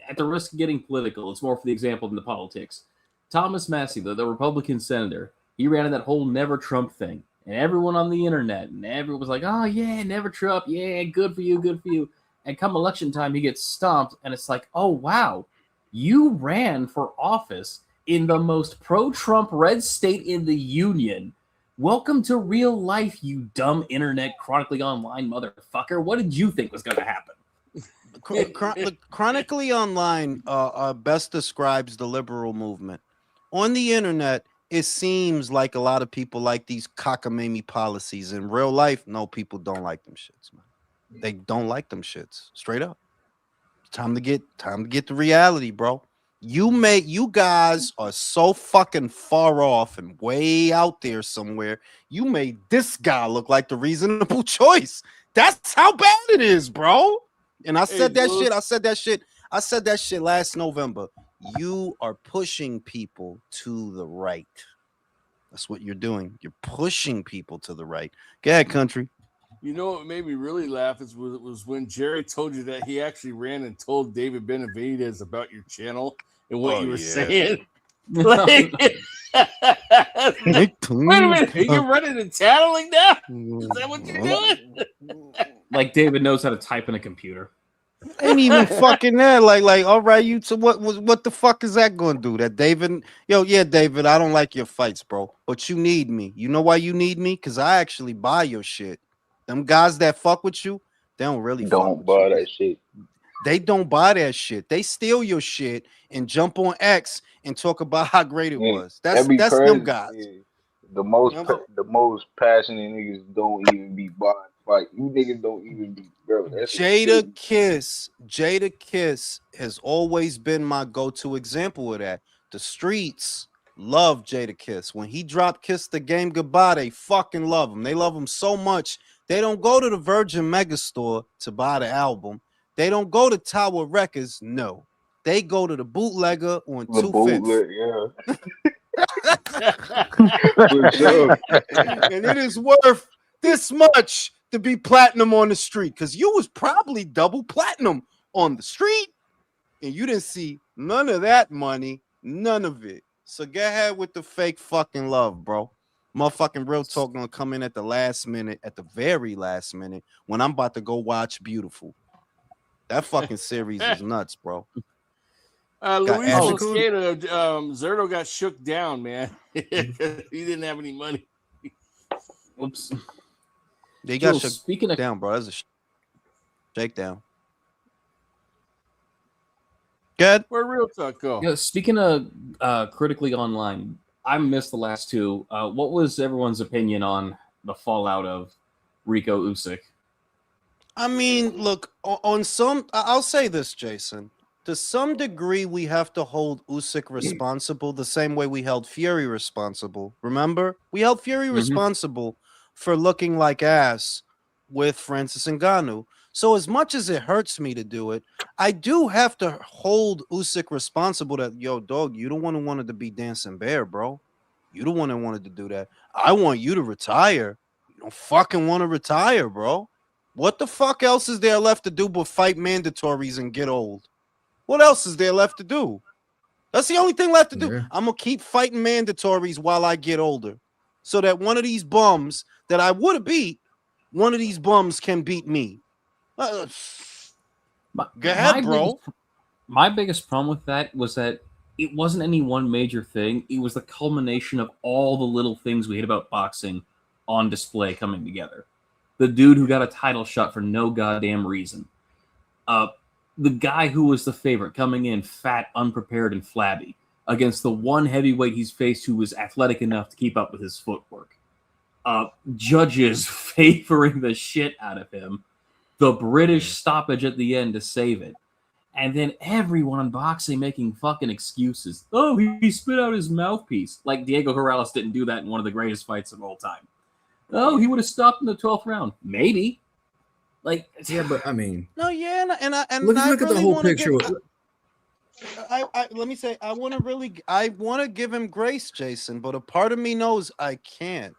at the risk of getting political, it's more for the example than the politics. Thomas Massey, the Republican senator, he ran in that whole never Trump thing. And everyone on the internet, and everyone was like, oh, yeah, never Trump. Yeah, good for you, good for you. And come election time, he gets stomped. And it's like, oh, wow, you ran for office in the most pro-Trump red state in the union. Welcome to real life, you dumb internet chronically online motherfucker. What did you think was going to happen? Chronically online best describes the liberal movement. On the internet, it seems like a lot of people like these cockamamie policies. In real life, no, people don't like them shits, man. They don't like them shits. Straight up. Time to get the reality, bro. You guys are so fucking far off and way out there somewhere. You made this guy look like the reasonable choice. That's how bad it is, bro. And I said that shit. I said that shit last November. You are pushing people to the right. That's what you're doing. You're pushing people to the right. Go ahead, country. You know what made me really laugh was when Jerry told you that he actually ran and told David Benavidez about your channel and what you were saying. Like, wait a minute, you're running and tattling now? Is that what you're doing? Like David knows how to type in a computer. Ain't even fucking there. Like, all right, you. So what the fuck is that going to do? That David, David, I don't like your fights, bro. But you need me. You know why you need me? Because I actually buy your shit. Them guys that fuck with you, they don't really don't buy that shit. They don't buy that shit. They steal your shit and jump on X and talk about how great it was. That's them guys. Yeah. The most passionate niggas don't even be buying fight. You niggas don't even be, bro. Jada Kiss has always been my go-to example of that. The streets love Jada Kiss. When he dropped Kiss the Game Goodbye, they fucking love him. They love him so much. They don't go to the Virgin Megastore to buy the album. They don't go to Tower Records. No. They go to the bootlegger on 2/5. Yeah. And it is worth this much to be platinum on the street, because you was probably double platinum on the street and you didn't see none of that money, none of it. So get ahead with the fake fucking love, bro. Motherfucking Real Talk gonna come in at the last minute, at the very last minute, when I'm about to go watch Beautiful. That fucking series is nuts, bro. Luis Mosqueda, Zerto got shook down, man. He didn't have any money. Whoops. They got shook down, bro. That's a shakedown. Good. Where Real Talk go? Yeah, speaking of critically online, I missed the last two. What was everyone's opinion on the fallout of Rico Usyk? I mean, look, I'll say this, Jason. To some degree, we have to hold Usyk responsible the same way we held Fury responsible. Remember? We held Fury responsible for looking like ass with Francis Ngannou. So as much as it hurts me to do it, I do have to hold Usyk responsible that, yo, dog, you don't wanted to be Dancing Bear, bro. You don't wanted to do that. I want you to retire. You don't fucking want to retire, bro. What the fuck else is there left to do but fight mandatories and get old? What else is there left to do? That's the only thing left to do. Yeah. I'm going to keep fighting mandatories while I get older so that one of these bums that I would have beat, one of these bums can beat me. Go ahead, bro. My biggest problem with that was that it wasn't any one major thing. It was the culmination of all the little things we hate about boxing on display coming together. The dude who got a title shot for no goddamn reason. The guy who was the favorite coming in fat, unprepared, and flabby against the one heavyweight he's faced who was athletic enough to keep up with his footwork. Judges favoring the shit out of him. The British stoppage at the end to save it. And then everyone in boxing making fucking excuses. Oh, he spit out his mouthpiece. Like Diego Morales didn't do that in one of the greatest fights of all time. Oh, he would have stopped in the 12th round. Maybe. Like, yeah, but I mean, no, yeah, and look at the whole picture. Let me say, I want to give him grace, Jason, but a part of me knows I can't.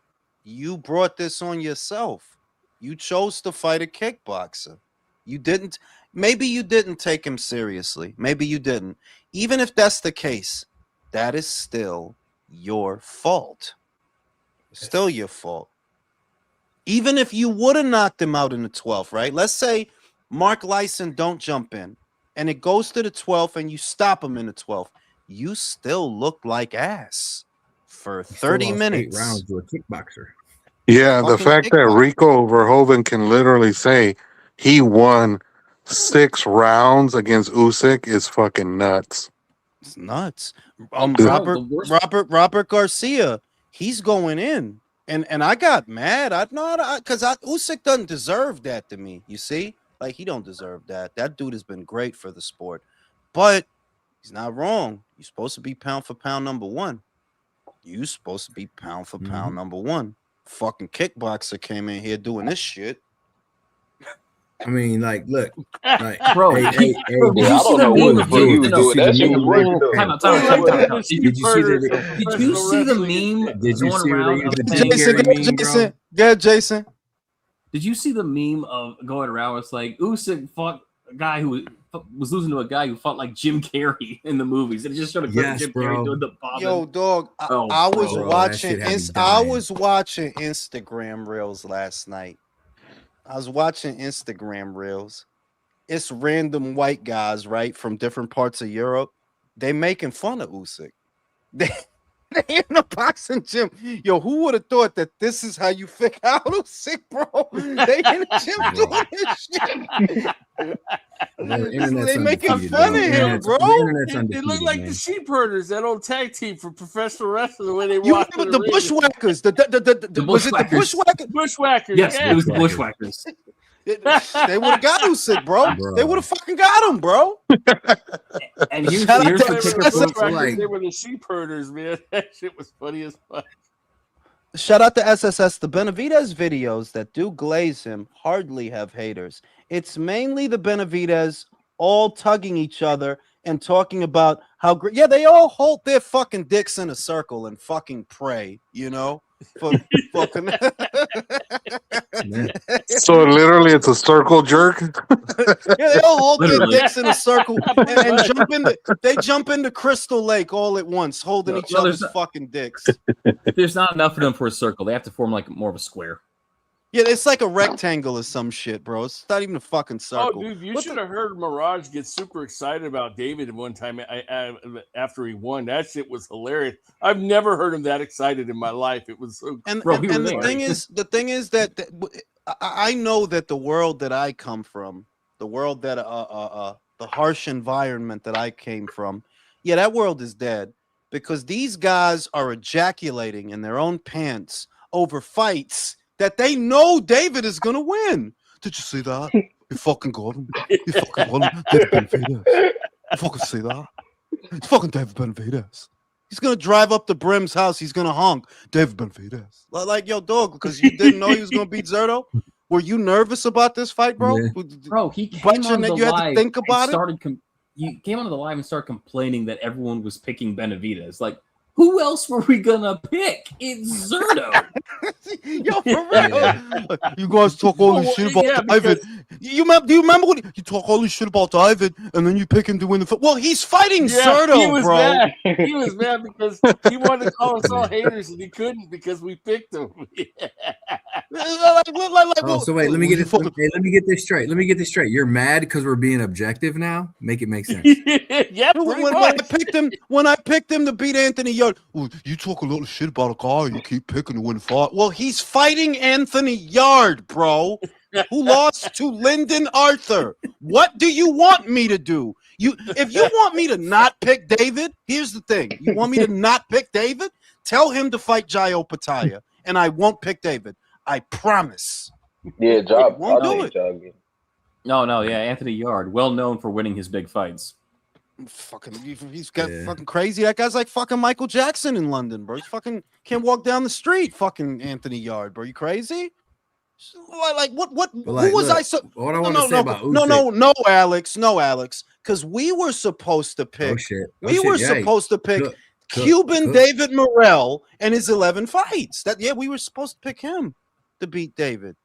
You brought this on yourself. You chose to fight a kickboxer. You didn't. Maybe you didn't take him seriously. Maybe you didn't. Even if that's the case, that is still your fault. Still your fault. Even if you would have knocked him out in the 12th, right? Let's say Mark Lyson don't jump in and it goes to the 12th and you stop him in the 12th. You still look like ass for 30 minutes. 8 rounds to a kickboxer. Yeah, the Fucking fact that kickboxer. Rico Verhoeven can literally say he won 6 rounds against Usyk is fucking nuts. It's nuts. No, Robert the worst- Robert Garcia, he's going in. And I got mad. Because Usyk doesn't deserve that to me. You see? Like, he don't deserve that. That dude has been great for the sport. But he's not wrong. You're supposed to be pound for pound number one. You're supposed to be pound for pound number one. Fucking kickboxer came in here doing this shit. I mean, like, look, like, Bro, hey, bro, hey, did Yeah, you I see don't the know meme what the of fuck he was no, doing. That shit was working though. Time out. Did you see the meme Did you going see around the of Jim saying, Jason, Carrey meme, bro? Jason. Good, Jason. did you see the meme of going around? It's like Usyk fought a guy who was losing to a guy who fought like Jim Carrey in the movies. And it just showed a clip Yes, of Jim bro. Carrey doing the bobbing. Yo, dog. Oh, I was bro, that shit watching. had me I dying. was watching Instagram reels last night. I was watching Instagram reels. It's random white guys, right, from different parts of Europe. They making fun of Usyk. They in a boxing gym. Yo, who would have thought that this is how you figure out Usyk, bro? They in the gym doing this shit. The internet's They making undefeated, fun bro. of him, Internet's- bro. The internet's It undefeated, looked like man. the Sheep Herders, that old tag team for professional wrestling when they You walked remember in the ring. Bushwhackers? Was it the Bushwhackers. Bushwhackers? Bushwhackers. Yes, yeah. it was the Bushwhackers. They would have got Usyk, bro. Bro. They would have fucking got him, bro. And here's Shout out the to They were kicker the SS. for Bushwhackers, like they were the Sheep Herders, man. That shit was funny as fuck. Shout out to SSS. The Benavidez videos that do glaze him hardly have haters. It's mainly the Benavidez all tugging each other and talking about how great. Yeah, they all hold their fucking dicks in a circle and fucking pray, you know? For fucking. Man. So literally, it's a circle jerk. Yeah, they all hold their Literally. dicks in a circle and jump into. They jump into Crystal Lake all at once, holding No, each no, other's there's fucking dicks. there's not enough of them for a circle. They have to form like more of a square. Yeah, it's like a rectangle or some shit, bro. It's not even a fucking Oh, circle. dude, you What should the- have heard Mirage get super excited about David one time after he won. That shit was hilarious. I've never heard him that excited in my life. It was so And, Bro, and, he was and the there. thing is that I know that the world that I come from, the world that the harsh environment that I came from, yeah, that world is dead because these guys are ejaculating in their own pants over fights that they know David is gonna win. Did you see that? You fucking got him. You fucking got him. David Benavidez. You fucking see that? It's fucking David Benavidez. He's gonna drive up to Brim's house. He's gonna honk. David Benavidez. Like, yo, dog, because you didn't know he was gonna beat Zerto. Were you nervous about this fight, bro? Yeah. Bro, he came Question on that the you had to live think and about it? started he came onto the live and started complaining that everyone was picking Benavidez. Like, who else were we gonna pick? It's Zerto. Yo, for real. You guys talk all this shit about yeah, David. Do you remember when you talk all this shit about David and then you pick him to win the fight? Well, he's fighting yeah, Zerto, he was bro. mad. He was mad because he wanted to call us all haters and he couldn't because we picked him. Oh, so wait, let me get this. Hey, let me get this straight. Let me get this straight. You're mad because we're being objective now? Make it make sense. Yeah, When I picked him to beat Anthony Yard, well, you talk a lot of shit about a guy you keep picking to win a fight. Well, he's fighting Anthony Yard, bro, who lost to Lyndon Arthur. What do you want me to do? If you want me to not pick David, here's the thing. You want me to not pick David? Tell him to fight Jayo Pataya, and I won't pick David. I promise. Yeah, job. Won't I'll do take job. No, yeah, Anthony Yard, well known for winning his big fights. Fucking, he's got fucking crazy. That guy's like fucking Michael Jackson in London, bro. He's fucking can't walk down the street. Fucking Anthony Yard, bro. You crazy? Like what? Like, who was look, I? what I want to say about no, Alex, because we were supposed to pick. Oh shit! We were supposed to pick Cuban David Morrell and his 11 fights. We were supposed to pick him to beat David.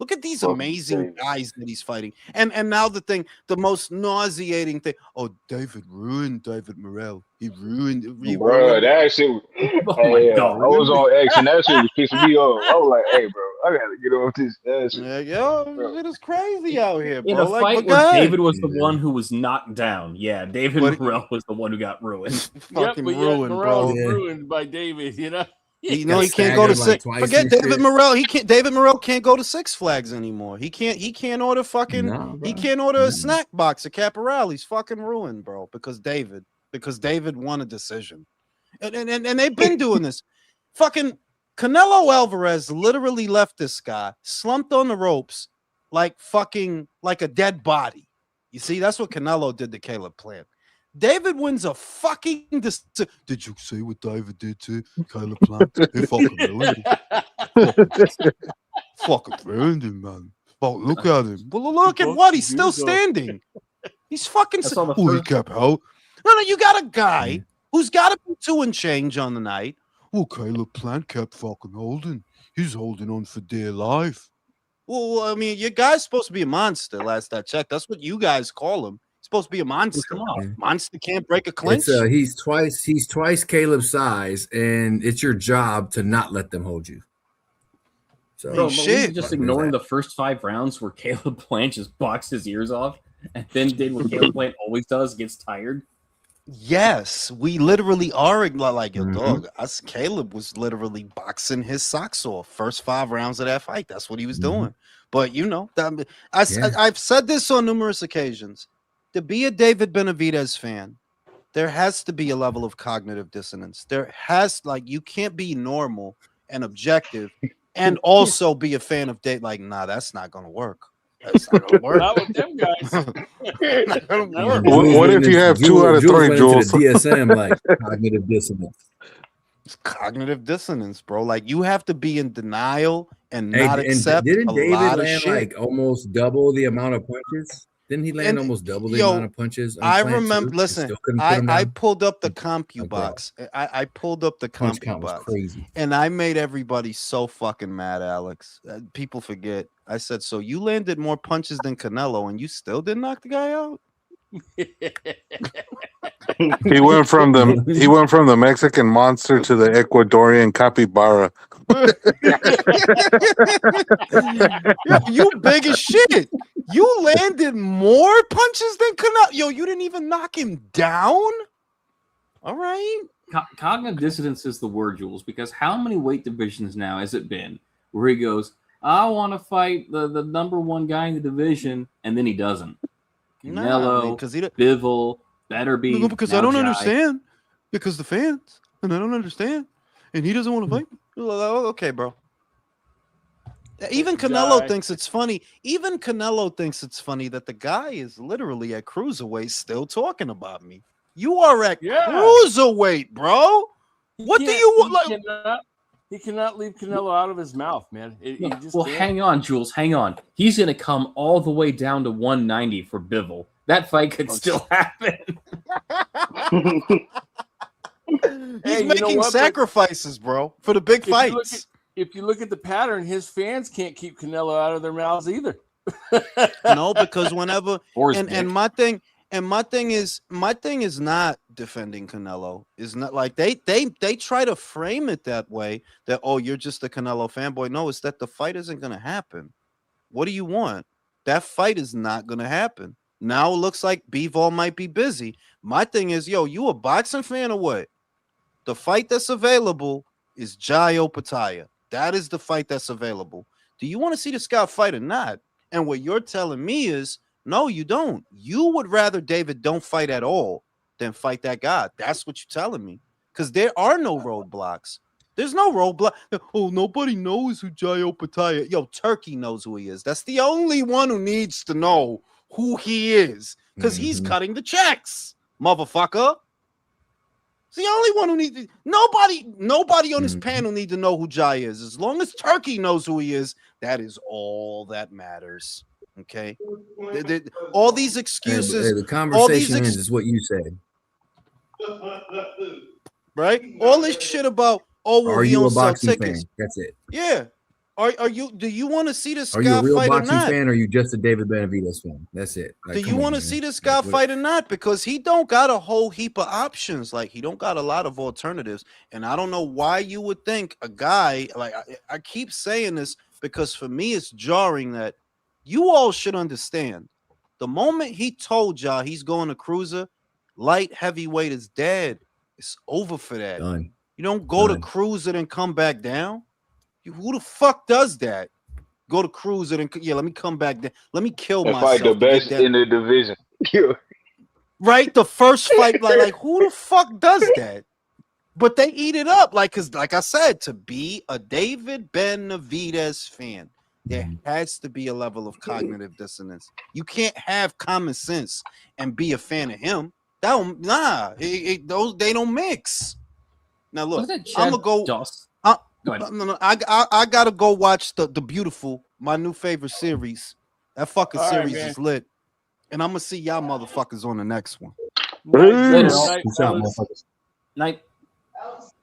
Look at these amazing guys that he's fighting. And now the most nauseating thing. Oh, David ruined David Morrell. He ruined. Bro, that shit. Hey, I was on X and that shit was pissing me off. I was like, hey, bro, I gotta get off this shit. It is crazy out here, bro. In a fight where David was the one who was knocked down. Yeah, David Morrell was the one who got ruined. Fucking ruined, Morrell bro. was ruined by David, you know? He can't go to Six. Forget David Morrell. David Morrell can't go to Six Flags anymore. He can't order fucking. He can't order a snack box at Caporal. He's fucking ruined, bro. Because David won a decision, and they've been doing this. Fucking Canelo Alvarez literally left this guy slumped on the ropes like a dead body. You see, that's what Canelo did to Caleb Plant. David wins a fucking decision. Did you see what David did to Caleb Plant? He fucking ruined him. Fucking ruined him, man. Oh, look at him. Well, look at what? He's still standing. He's fucking. He kept out. No, you got a guy who's got to be 2 and change on the night. Oh, Caleb Plant kept fucking holding. He's holding on for dear life. Well, I mean, your guy's supposed to be a monster. Last I checked, that's what you guys call him. Supposed to be a monster. Monster can't break a clinch. He's twice Caleb's size, and it's your job to not let them hold you. So bro, just ignoring the first 5 rounds where Caleb Plant just boxed his ears off and then did what Caleb Plant always does, gets tired. Yes, we literally are like your dog. Caleb was literally boxing his socks off first 5 rounds of that fight. That's what he was doing. But I've said this on numerous occasions. To be a David Benavidez fan, there has to be a level of cognitive dissonance. You can't be normal and objective and also be a fan of Dave. Like, nah, that's not gonna work. That's not gonna work. Not with them guys. Not gonna work. What if you have 2 out of 3, Jules? DSM like cognitive dissonance. It's cognitive dissonance, bro. Like you have to be in denial and not accept. Didn't David lot land of shit. like almost double the amount of punches? Didn't he land almost double the amount of punches? I remember. Listen, I pulled up the CompuBox. I pulled up the CompuBox, crazy, and I made everybody so fucking mad, Alex. People forget. I said, so you landed more punches than Canelo, and you still didn't knock the guy out. He went from the Mexican monster to the Ecuadorian capybara. You big as shit. You landed more punches than Canelo. Yo, you didn't even knock him down. All right. Cognitive dissonance is the word, Jules, because how many weight divisions now has it been where he goes, I want to fight the number 1 guy in the division, and then he doesn't. Canelo, Bivol, better be. No, because I don't understand. Because the fans, and I don't understand. And he doesn't want to fight. Okay, bro. Even Canelo thinks it's funny. Even Canelo thinks it's funny that the guy is literally at cruiserweight still talking about me. You are at cruiserweight, bro. What do you want? He cannot leave Canelo out of his mouth, man. Hang on, Jules. Hang on. He's going to come all the way down to 190 for Bivol. That fight could still happen. He's making sacrifices, bro, for the big fights. If you look at the pattern, his fans can't keep Canelo out of their mouths either. No, because whenever my thing is not defending Canelo. Is not like they try to frame it that way that you're just a Canelo fanboy. No, it's that the fight isn't gonna happen. What do you want? That fight is not gonna happen. Now it looks like Bivol might be busy. My thing is, you a boxing fan or what? The fight that's available is Jayo Pataya. That is the fight that's available. Do you want to see this guy fight or not? And what you're telling me is, no, you don't. You would rather David don't fight at all than fight that guy. That's what you're telling me. Because there are no roadblocks. There's no roadblock. Oh, nobody knows who Jayo Pataya. Yo, Turkey knows who he is. That's the only one who needs to know who he is. Because he's cutting the checks, motherfucker. It's the only one who needs nobody on this panel need to know who Jai is. As long as Turkey knows who he is, that is all that matters. Okay. All these excuses. The conversation is what you said. right? All this shit about Are he you a don't sell boxing tickets. fan? That's it. Yeah. Are you? Do you want to see this Are you guy a real fight or boxing not? fan, or are you just a David Benavidez fan? That's it. Like, Do you come on, want to man. see this Like, guy what- fight or not? Because he don't got a whole heap of options. Like he don't got a lot of alternatives. And I don't know why you would think a guy like I keep saying this because for me it's jarring that you all should understand. The moment he told y'all he's going to cruiser, light heavyweight is dead. It's over for that. Done. You don't go to Done. cruiser and come back down. Who the fuck does that? Go to cruiser and let me come back down. Let me kill And fight the myself to get best that. in the division. Right, the first fight, like who the fuck does that? But they eat it up, like, cause like I said, to be a David Benavidez fan, there has to be a level of cognitive dissonance. You can't have common sense and be a fan of him. That don't, those they don't mix. Now look, Wasn't it I'm Chad gonna go. Doss? Go ahead. No, I gotta go watch the Beautiful, my new favorite series. That fucking All right, series man. is lit, and I'm gonna see y'all motherfuckers on the next one. Night, Later, night, all. Good shot, fellas. motherfuckers. Night.